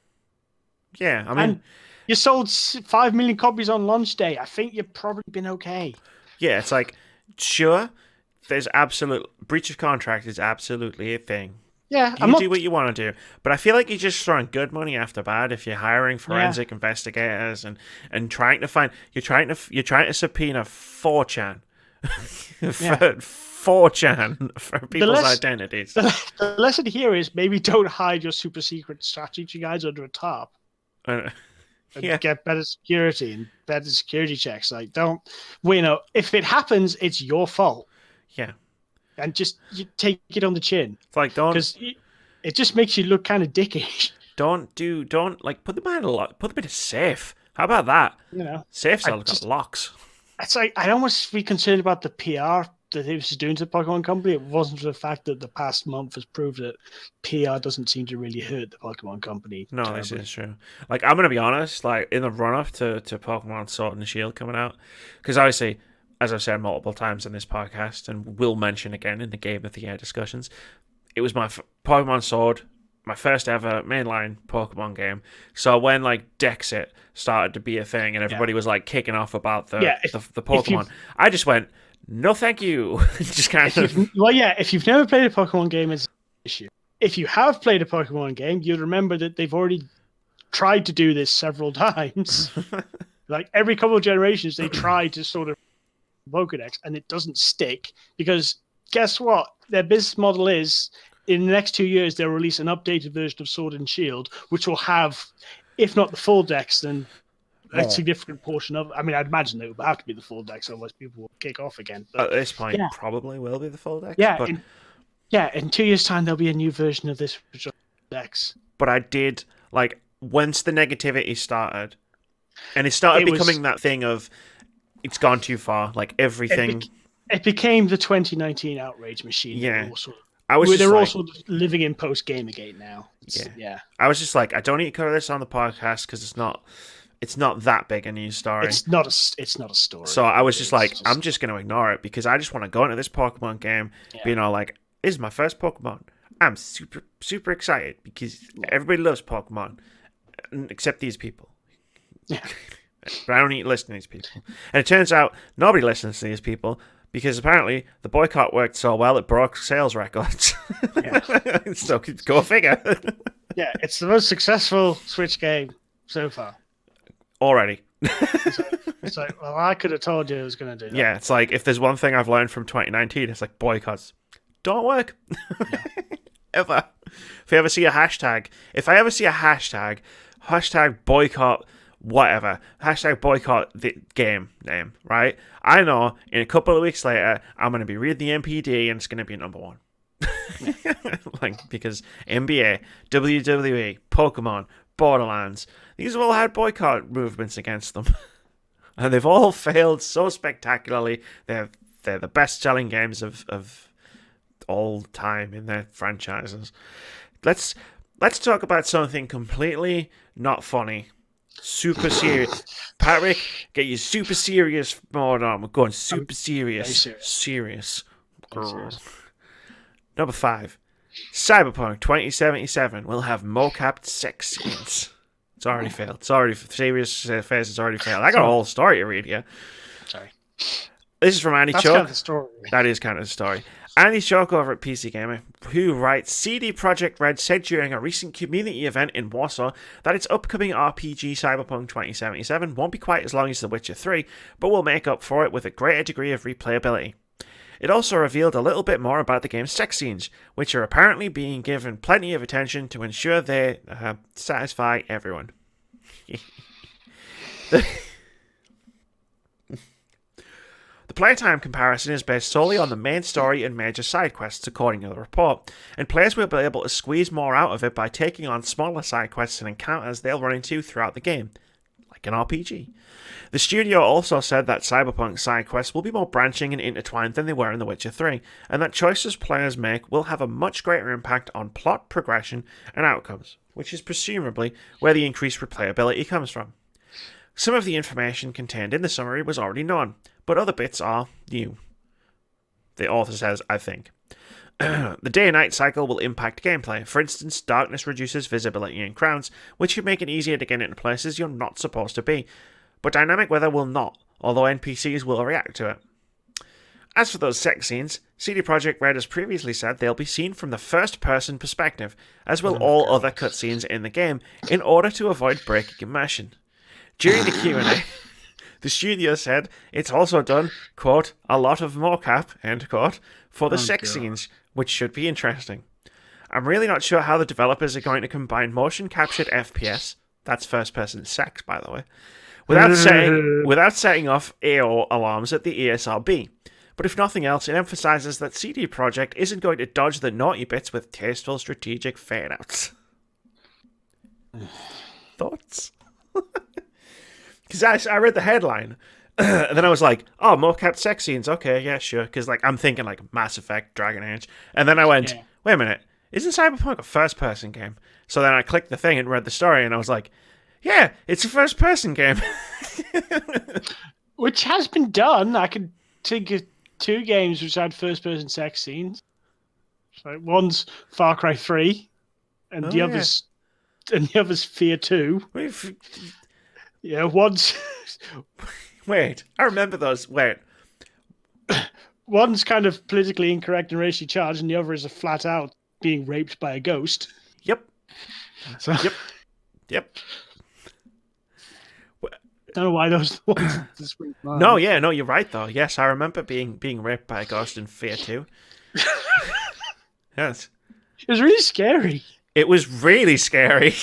Yeah, I mean, and you sold 5 million copies on launch day. I think you've probably been okay. Yeah, it's like, sure, there's absolute breach of contract is absolutely a thing. Yeah, you do what you want to do, but I feel like you're just throwing good money after bad if you're hiring forensic investigators and trying to find you're trying to subpoena 4chan. 4chan for people's identities. The lesson here is maybe don't hide your super secret strategy guides under a tarp. And get better security and better security checks. Like, if it happens, it's your fault. Yeah. And just you take it on the chin. It's like, because it just makes you look kind of dickish. Don't put them in a safe. How about that? Safes have got locks. It's like, I'd almost be concerned about the PR that it was doing to the Pokemon company. It wasn't for the fact that the past month has proved that PR doesn't seem to really hurt the Pokemon company. No, this is true. Like, I'm gonna be honest. Like, in the run-up to Pokemon Sword and Shield coming out, because obviously, as I've said multiple times in this podcast, and will mention again in the Game of the Year discussions, it was my Pokemon Sword, my first ever mainline Pokemon game. So when like Dexit started to be a thing, and everybody was like kicking off about the Pokemon, I just went, no, thank you. Just kind of. If you've never played a Pokemon game, it's an issue. If you have played a Pokemon game, you'd remember that they've already tried to do this several times. Like every couple of generations, they try to sort of Pokedex, and it doesn't stick because guess what? Their business model is in the next 2 years they'll release an updated version of Sword and Shield, which will have, if not the full dex, then a significant portion of. I mean, I'd imagine it would have to be the full dex, otherwise people will kick off again. But, at this point, probably will be the full dex. Yeah, in 2 years' time there'll be a new version of this dex. But I did like once the negativity started, and it started becoming that thing of. It's gone too far. Like everything. It became the 2019 outrage machine. Yeah. They're also living in post Gamergate now. Yeah. I was just like, I don't need to cover this on the podcast because it's not that big a news story. It's not a story. So I was just like, I'm just going to ignore it because I just want to go into this Pokemon game being all like, this is my first Pokemon. I'm super, super excited because everybody loves Pokemon except these people. Yeah. But I don't need to listen to these people. And it turns out nobody listens to these people because apparently the boycott worked so well it broke sales records. Yeah. So go figure. Yeah, it's the most successful Switch game so far. Already. It's like, well, I could have told you it was going to do that. Yeah, it's like, if there's one thing I've learned from 2019, it's like boycotts don't work. Yeah. Ever. If I ever see a hashtag boycott whatever, hashtag boycott the game name, right? I know in a couple of weeks later, I'm going to be reading the MPD and it's going to be number one. Like, because NBA, WWE, Pokemon, Borderlands, these have all had boycott movements against them. And they've all failed so spectacularly. They're the best-selling games of all time in their franchises. Let's talk about something completely not funny. Super serious. Patrick, get your super serious mode on. We're going super serious. Serious. Number 5. Cyberpunk 2077 will have mocapped sex scenes. It's already failed. It's already serious phase. It's already failed. I got a whole story to read here. Sorry. This is from Andy Choke. That's kind of the story. That is kind of the story. Andy Choke over at PC Gamer, who writes, CD Projekt Red said during a recent community event in Warsaw that its upcoming RPG Cyberpunk 2077 won't be quite as long as The Witcher 3, but will make up for it with a greater degree of replayability. It also revealed a little bit more about the game's sex scenes, which are apparently being given plenty of attention to ensure they satisfy everyone. The playtime comparison is based solely on the main story and major side quests, according to the report, and players will be able to squeeze more out of it by taking on smaller side quests and encounters they'll run into throughout the game, like an RPG. The studio also said that Cyberpunk side quests will be more branching and intertwined than they were in The Witcher 3, and that choices players make will have a much greater impact on plot, progression, and outcomes, which is presumably where the increased replayability comes from. Some of the information contained in the summary was already known, but other bits are new. The author says, I think. The day and night cycle will impact gameplay. For instance, darkness reduces visibility in crowds, which can make it easier to get into places you're not supposed to be. But dynamic weather will not, although NPCs will react to it. As for those sex scenes, CD Projekt Red has previously said they'll be seen from the first-person perspective, as will all other cutscenes in the game, in order to avoid breaking immersion. During the Q&A, the studio said it's also done, quote, a lot of mocap, end quote, for the sex scenes, which should be interesting. I'm really not sure how the developers are going to combine motion-captured FPS, that's first-person sex, by the way, without setting off AO alarms at the ESRB. But if nothing else, it emphasizes that CD Projekt isn't going to dodge the naughty bits with tasteful strategic fade-outs. Thoughts? Because I read the headline, and then I was like, oh, mocapped sex scenes, okay, yeah, sure. Because like, I'm thinking like Mass Effect, Dragon Age. And then I went, wait a minute, isn't Cyberpunk a first-person game? So then I clicked the thing and read the story, and I was like, yeah, it's a first-person game. Which has been done. I can think of 2 games which had first-person sex scenes. So one's Far Cry 3, and the other's Fear 2. Yeah, one's... Wait, I remember those. Wait. One's kind of politically incorrect and racially charged, and the other is a flat-out being raped by a ghost. Yep. So... Yep. I don't know why those ones spring to mind. No, you're right, though. Yes, I remember being raped by a ghost in Fear 2. Yes. It was really scary. It was really scary.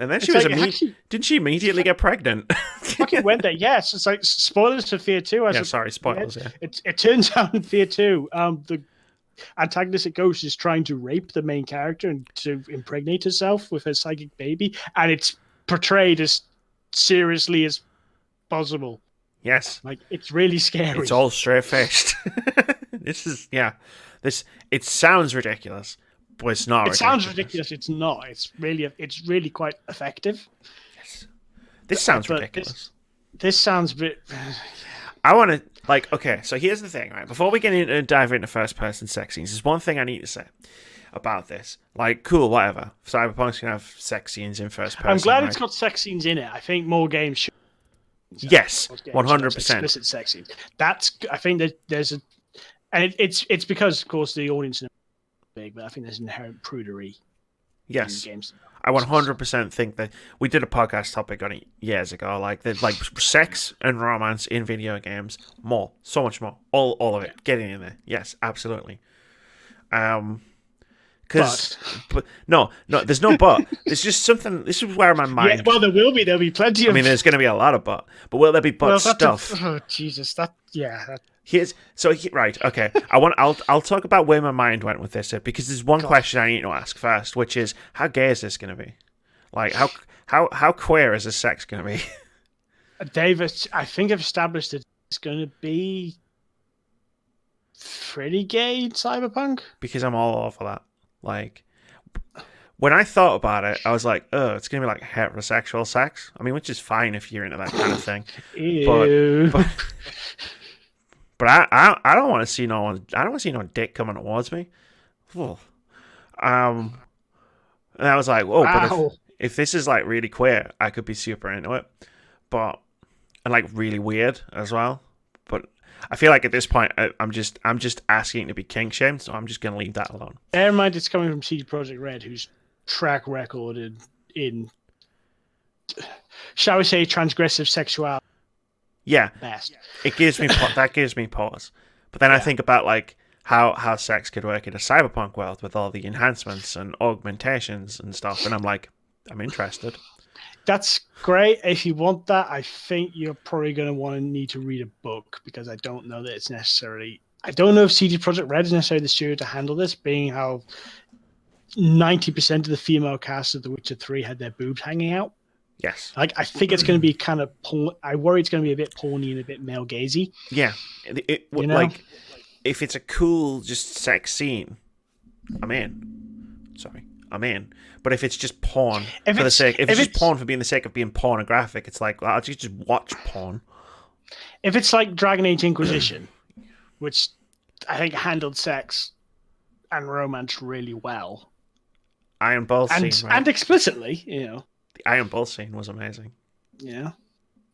And then didn't she immediately get pregnant? Fucking went there. Yes, it's like spoilers for Fear 2. Sorry, spoilers. Yeah. It turns out in Fear 2, the antagonistic ghost is trying to rape the main character and to impregnate herself with her psychic baby, and it's portrayed as seriously as possible. Yes, like it's really scary. It's all straight-faced. It sounds ridiculous. But it's not. It sounds ridiculous. It's not. It's really quite effective. Yes. This sounds ridiculous. This sounds a bit. I want to okay. So here's the thing, right? Before we get into dive into first-person sex scenes, there's one thing I need to say about this. Like, cool, whatever. Cyberpunk's gonna have sex scenes in first person. I'm glad it's got sex scenes in it. I think more games should. Yes, 100%. Explicit sex scenes. I think that there's a, and it's because, of course, the audience. Big, but I think there's inherent prudery. Yes, in games. I 100% think that we did a podcast topic on it years ago. Like sex and romance in video games, so much more, all of it, getting in there. Yes, absolutely. Because, but no, there's no but. There's just something. This is where my mind. Yeah, well, there'll be plenty of. I mean, there's going to be a lot of but will there be stuff? Oh Jesus, Right, okay. I'll talk about where my mind went with this because there's one question I need to ask first, which is how gay is this going to be? Like how queer is this sex going to be? David, I think I've established that it's going to be pretty gay in Cyberpunk. Because I'm all over that. Like, when I thought about it, I was like, oh, it's going to be like heterosexual sex. I mean, which is fine if you're into that kind of thing. Ew. But I don't want to see no one. I don't want to see no dick coming towards me. Ugh. And I was like, whoa, wow. but if this is like really queer, I could be super into it. But and like really weird as well. But I feel like at this point, I'm just asking to be kink shamed, so I'm just gonna leave that alone. Bear in mind, it's coming from CD Projekt Red, whose track record in shall we say, transgressive sexuality. Yeah, best. It gives me that gives me pause. But then I think about like how sex could work in a cyberpunk world with all the enhancements and augmentations and stuff, and I'm like, I'm interested. That's great. If you want that, I think you're probably going to need to read a book, because I don't know that it's necessarily. I don't know if CD Projekt Red is necessarily the studio to handle this, being how 90% of the female cast of The Witcher 3 had their boobs hanging out. Yes. Like, I think it's going to be kind of porn. I worry it's going to be a bit porny and a bit male gazy. Yeah. Like, if it's a cool, just sex scene, I'm in. Sorry. I'm in. But if it's just porn for the sake, if it's just porn for being the sake of being pornographic, it's like, well, I'll just watch porn. If it's like Dragon Age Inquisition, which I think handled sex and romance really well. Iron Bull scene, right? And explicitly, The Iron Bull scene was amazing. Yeah.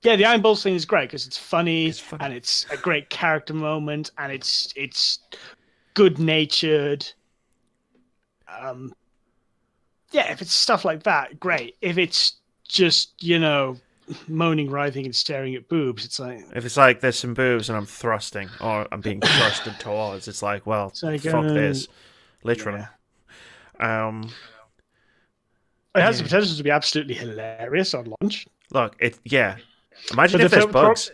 Yeah, the Iron Bull scene is great because it's funny and it's a great character moment and it's good-natured. Yeah, if it's stuff like that, great. If it's just, moaning, writhing, and staring at boobs, it's like... If it's like, there's some boobs and I'm thrusting, or I'm being thrusted towards, it's like, well, fuck this. Literally. Yeah. It has the potential to be absolutely hilarious on launch. Look, imagine if there's bugs.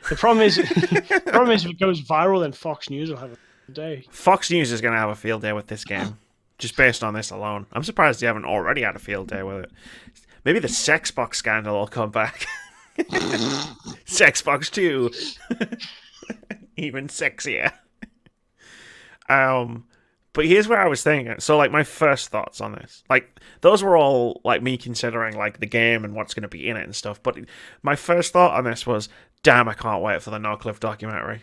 The problem is, if it goes viral, then Fox News will have a field day. Fox News is going to have a field day with this game, just based on this alone. I'm surprised they haven't already had a field day with it. Maybe the Sexbox scandal will come back. Sexbox 2. Even sexier. But here's where I was thinking. So, like, my first thoughts on this. Like, those were all, like, me considering, like, the game and what's going to be in it and stuff. But my first thought on this was, damn, I can't wait for the No Cliff documentary.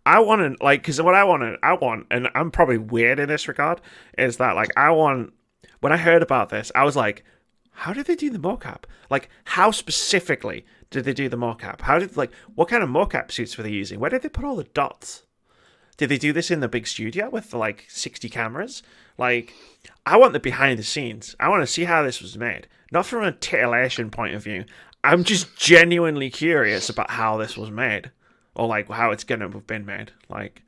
I want to, like, because what I want, and I'm probably weird in this regard, is that, like, when I heard about this, I was like, how did they do the mocap? Like, how specifically did they do the mocap? What kind of mocap suits were they using? Where did they put all the dots? Did they do this in the big studio with, like, 60 cameras? Like, I want the behind the scenes. I want to see how this was made. Not from a titillation point of view. I'm just genuinely curious about how this was made. Or, like, how it's going to have been made. Like,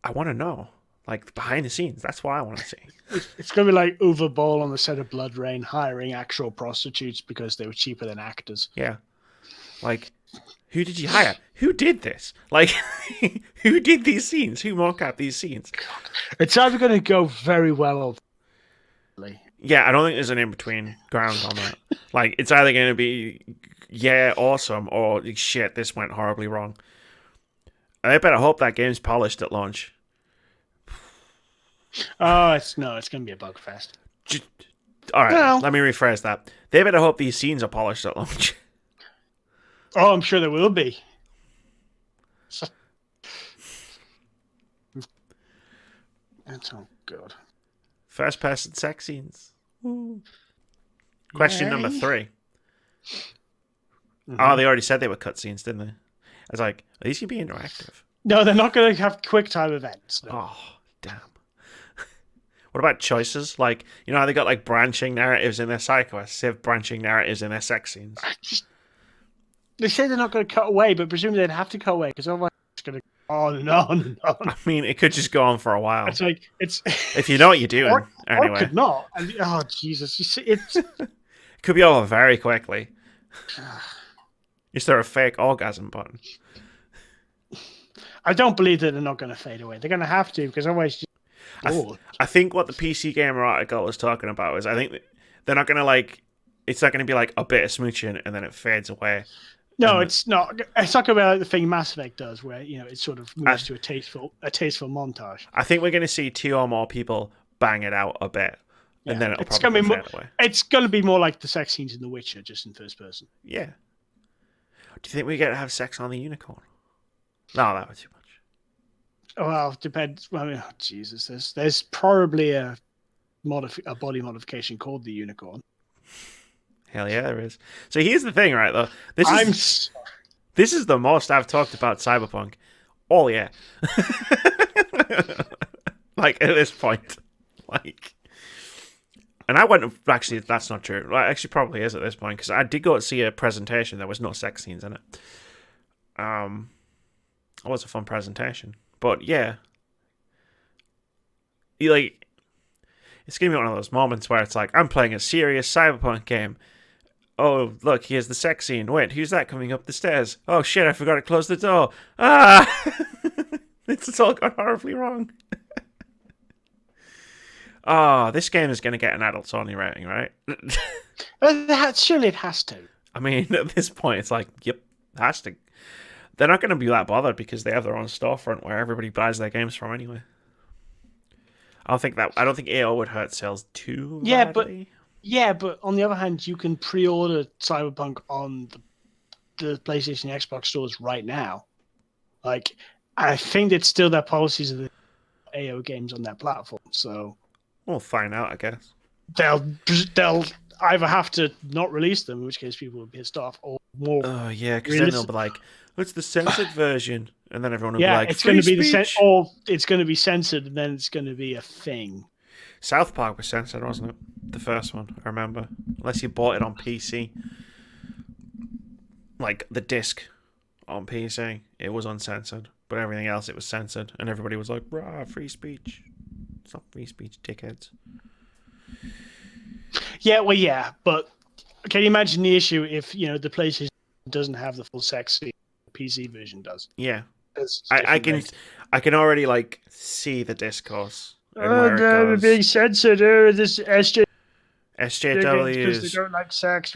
I want to know. Like, behind the scenes. That's what I want to see. It's going to be like Uwe Boll on the set of Blood Rain hiring actual prostitutes because they were cheaper than actors. Yeah. Like, who did you hire? Who did this? Like, who did these scenes? Who mock-up these scenes? It's either going to go very well or... Yeah, I don't think there's an in-between ground on that. Like, it's either going to be, yeah, awesome, or shit, this went horribly wrong. I better hope that game's polished at launch. Oh, it's going to be a bug fest. All right, Let me rephrase that. They better hope these scenes are polished at launch. Oh, I'm sure there will be. That's all good. First person sex scenes. Ooh. Question number 3. Mm-hmm. Oh, they already said they were cutscenes, didn't they? I was like, are these going to be interactive? No, they're not going to have quick time events. No. Oh, damn. What about choices? Like, how they got like branching narratives in their side quests? They have branching narratives in their sex scenes. They say they're not going to cut away, but presumably they'd have to cut away because otherwise it's going to go on and on and on. I mean, it could just go on for a while. It's like if you know what you're doing. Anyway, or it could not. And, oh Jesus! You see, it could be over very quickly. Is there a fake orgasm button? I don't believe that they're not going to fade away. They're going to have to because otherwise. I think what the PC Gamer article was talking about is I think they're not going to like. It's not going to be like a bit of smooching and then it fades away. No, it's not. It's not going to be like the thing Mass Effect does, where it sort of moves to a tasteful montage. I think we're going to see 2 or more people bang it out a bit, and then it'll probably fade away. It's going to be more like the sex scenes in The Witcher, just in first person. Yeah. Do you think we get to have sex on the unicorn? No, that was too much. Well, depends. I mean, oh, Jesus, there's probably a body modification called the Unicorn. Hell yeah, there is. So here's the thing, right? Though this is the most I've talked about Cyberpunk. Oh yeah, like at this point, like, and I went. Actually, that's not true. Like, actually, probably is at this point because I did go to see a presentation. There was no sex scenes in it. It was a fun presentation, but yeah, you like. It's gonna be one of those moments where it's like I'm playing a serious Cyberpunk game. Oh, look, here's the sex scene. Wait, who's that coming up the stairs? Oh, shit, I forgot to close the door. Ah! It's all gone horribly wrong. Oh, this game is going to get an adults-only rating, right? Surely it has to. I mean, at this point, it's like, yep, it has to. They're not going to be that bothered because they have their own storefront where everybody buys their games from anyway. I don't think AO would hurt sales too badly. But on the other hand, you can pre-order Cyberpunk on the PlayStation and Xbox stores right now. Like, I think it's still their policies of the AO games on that platform. So we'll find out, I guess. They'll either have to not release them, in which case people will be pissed off, or more. Oh yeah, because then they'll be like, "What's the censored version?" And then everyone will be like, "It's going to be or it's going to be censored, and then it's going to be a thing." South Park was censored, wasn't it? The first one, I remember. Unless you bought it on PC. Like, the disc on PC, it was uncensored. But everything else, it was censored. And everybody was like, rah, free speech. It's not free speech, dickheads. Yeah, but can you imagine the issue if, the PlayStation doesn't have the full sex scene, the PC version does? Yeah. I can already, like, see the discourse. They're being censored. This SJW because they don't like sex.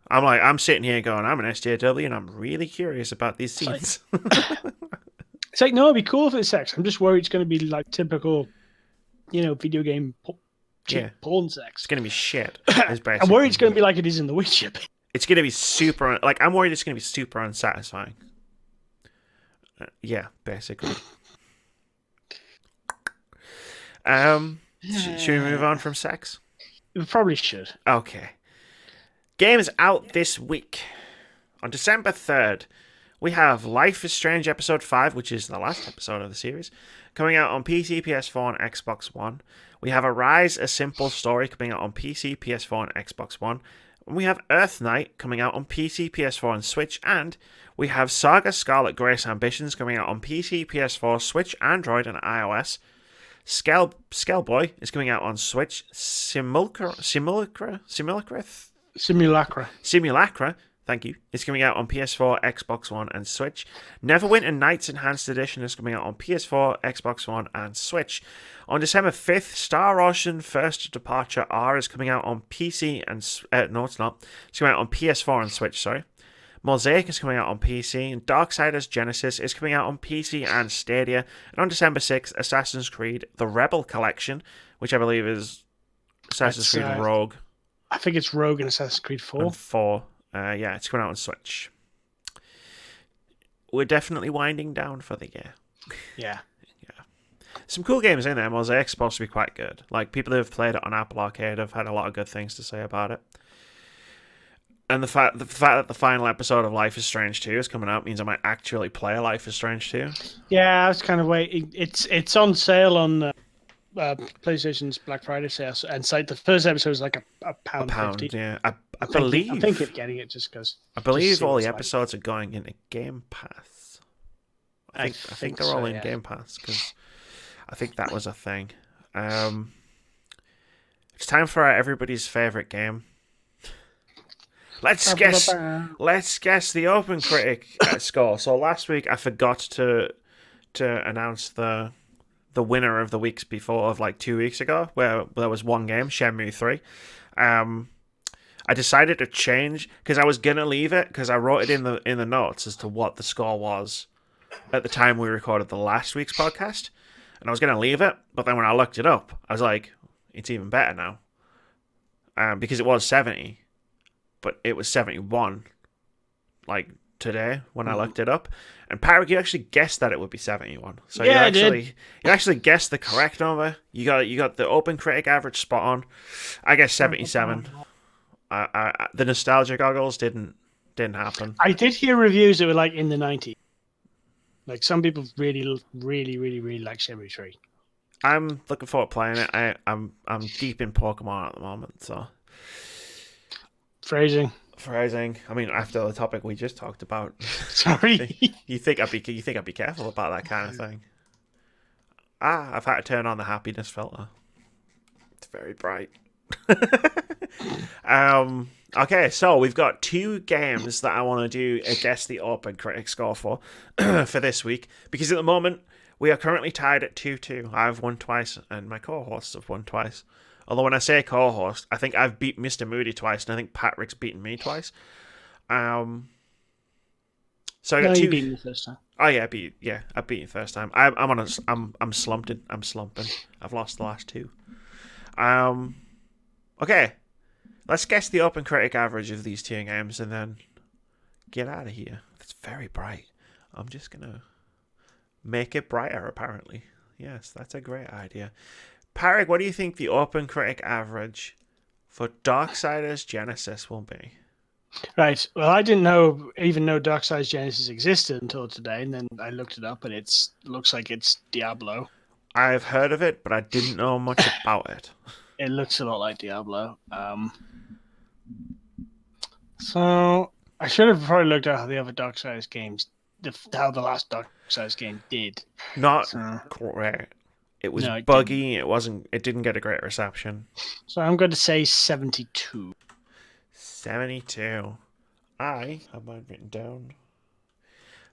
I'm sitting here going, I'm an SJW, and I'm really curious about these scenes. It's like, no, it'd be cool if it's sex. I'm just worried it's going to be like typical, video game porn sex. It's going to be shit. I'm worried it's going to be like it is in The Witcher. It's going to be super. Like, I'm worried it's going to be super unsatisfying. Yeah, basically. Should we move on from sex? We probably should. Okay. Games out this week. On December 3rd, we have Life is Strange Episode 5, which is the last episode of the series, coming out on PC, PS4, and Xbox One. We have Arise, A Simple Story, coming out on PC, PS4, and Xbox One. And we have Earth Knight, coming out on PC, PS4, and Switch. And we have Saga Scarlet Grace Ambitions, coming out on PC, PS4, Switch, Android, and iOS. Skellboy is coming out on Switch. Simulacra, thank you, is coming out on PS4, Xbox One, and Switch. Neverwinter Nights Enhanced Edition is coming out on PS4, Xbox One, and Switch. On December 5th, Star Ocean First Departure R is coming out on PC and... no, it's not. It's coming out on PS4 and Switch, sorry. Mosaic is coming out on PC, and Darksiders Genesis is coming out on PC and Stadia. And on December 6th, Assassin's Creed The Rebel Collection, which I believe is Assassin's Creed Rogue. I think it's Rogue and Assassin's Creed 4. And 4. Yeah, it's coming out on Switch. We're definitely winding down for the year. Yeah. Some cool games in there. Mosaic's supposed to be quite good. Like, people who have played it on Apple Arcade have had a lot of good things to say about it. And the fact that the final episode of Life is Strange 2 is coming out means I might actually play Life is Strange 2. Yeah, I was kind of waiting. It's on sale on PlayStation's Black Friday sale, and the first episode is like a pound. $1.50. Yeah. I believe. I'm thinking of getting it just because. I believe all the episodes are going into Game Pass. I think they're all in Game Pass because I think that was a thing. It's time for everybody's favorite game. Let's guess the OpenCritic score. So last week I forgot to announce the winner of the weeks before, of like 2 weeks ago, where there was one game, Shenmue 3. I decided to change because I was gonna leave it because I wrote it in the notes as to what the score was at the time we recorded the last week's podcast, and I was gonna leave it, but then when I looked it up, I was like, it's even better now, because it was 70. But it was 71, like today when I looked it up. And Patrick, you actually guessed that it would be 71. So yeah, you actually guessed the correct number. You got the OpenCritic average spot on. I guess 77. The nostalgia goggles didn't happen. I did hear reviews that were like in the 90s. Like some people really, really, really, really like 73. I'm looking forward to playing it. I'm deep in Pokemon at the moment, so Phrasing. I mean, after the topic we just talked about. Sorry. You think I'd be careful about that kind of thing? I've had to turn on the happiness filter. It's very bright. Okay, so we've got 2 games that I want to do a guess the OpenCritic score for this week, because at the moment we are currently tied at 2-2. I've won twice and my co-hosts have won twice. Although when I say co-host, I think I've beat Mr. Moody twice, and I think Patrick's beaten me twice. So I got 2. You beat me the first time. Oh yeah, I beat you the first time. I'm slumping. I've lost the last 2. Okay. Let's guess the OpenCritic average of these 2 games and then get out of here. It's very bright. I'm just gonna make it brighter, apparently. Yes, that's a great idea. Patrick, what do you think the OpenCritic average for Darksiders Genesis will be? Right. Well, I didn't even know Darksiders Genesis existed until today, and then I looked it up, and it looks like it's Diablo. I've heard of it, but I didn't know much about it. It looks a lot like Diablo. So I should have probably looked at how the other Darksiders games, how the last Darksiders game did. Not correct. It was buggy. It didn't get a great reception. So I'm going to say 72. 72. I have mine written down.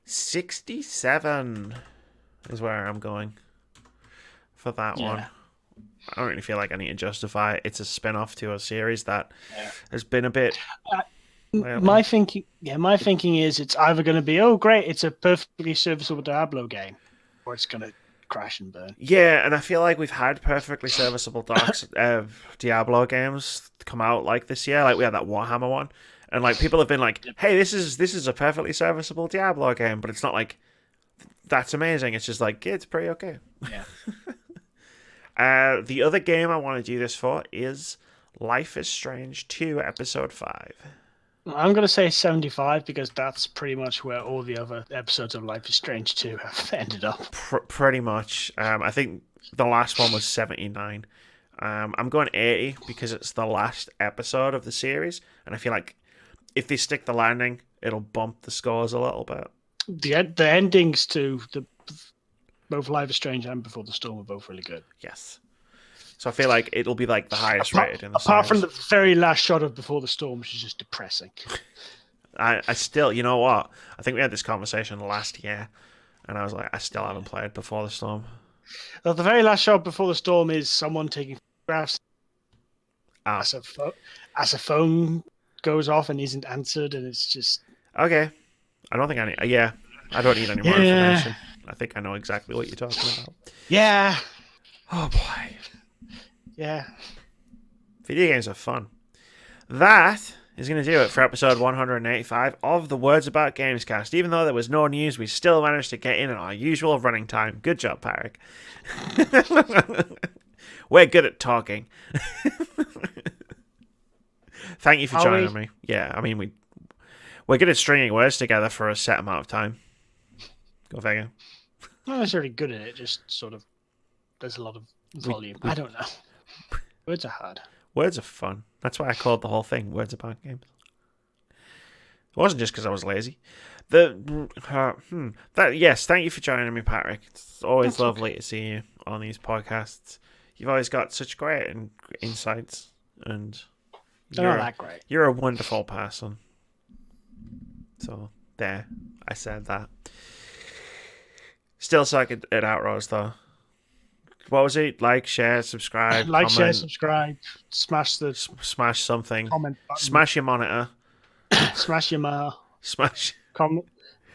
67 is where I'm going for that one. I don't really feel like I need to justify it. It's a spin-off to a series that has been a bit... my thinking is it's either going to be, oh great, it's a perfectly serviceable Diablo game, or it's going to crash and burn. Yeah, and I feel like we've had perfectly serviceable Diablo games come out like this year. Like we had that Warhammer one, and like people have been like, "Hey, this is a perfectly serviceable Diablo game," but it's not like that's amazing. It's just like it's pretty okay. Yeah. The other game I want to do this for is Life is Strange 2 Episode 5. I'm going to say 75 because that's pretty much where all the other episodes of Life is Strange 2 have ended up. Pretty much. I think the last one was 79. I'm going 80 because it's the last episode of the series, and I feel like if they stick the landing, it'll bump the scores a little bit. The endings to both Life is Strange and Before the Storm are both really good. Yes. So I feel like it'll be like the highest rated in the apart series. From the very last shot of Before the Storm, which is just depressing. I still, you know what? I think we had this conversation last year, and I was like, I still haven't played Before the Storm. Well, the very last shot of Before the Storm is someone taking photographs as a phone goes off and isn't answered, and it's just... Okay. I don't think I need... Yeah. I don't need any more information. I think I know exactly what you're talking about. Yeah. Oh, boy. Yeah. Video games are fun. That is going to do it for episode 185 of the Words About Gamescast. Even though there was no news, we still managed to get in at our usual running time. Good job, Patrick. We're good at talking. Thank you for joining me. Yeah, I mean, we're good at stringing words together for a set amount of time. Go figure. Not necessarily good at it, just sort of there's a lot of volume. I don't know. Words are hard. Words are fun. That's why I called the whole thing Words About Games. It wasn't just because I was lazy. Yes, thank you for joining me, Patrick. It's always lovely to see you on these podcasts. You've always got such great insights, and they're not that great. You're a wonderful person. So there, I said that. Still suck at outros though. What was it? Like, share, subscribe. Like, comment, share, subscribe. Smash something. Comment button. Smash your monitor. Smash your ma. Smash. Comment.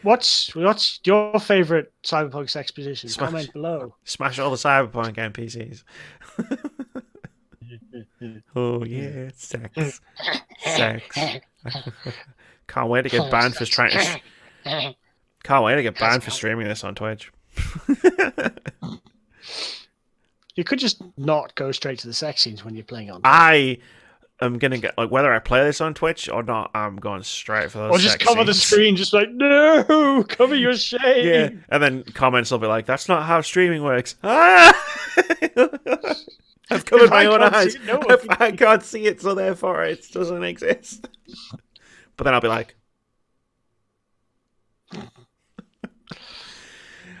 What's your favorite Cyberpunk exposition? Comment below. Smash all the Cyberpunk NPCs. Oh yeah, sex. Can't wait to get banned for trying to Can't wait to get banned for streaming this on Twitch. You could just not go straight to the sex scenes when you're playing on Twitch. I am going to get, like, whether I play this on Twitch or not, I'm going straight for those Or just cover the screen, just like, no, cover your shame. Yeah, and then comments will be like, that's not how streaming works. Ah! I've covered my own eyes. I can't see it, so therefore it doesn't exist. But then I'll be like,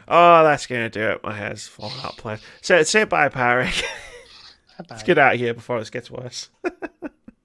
oh, that's going to do it. My hair's falling out. Say bye, Parik. Let's get out of here before this gets worse.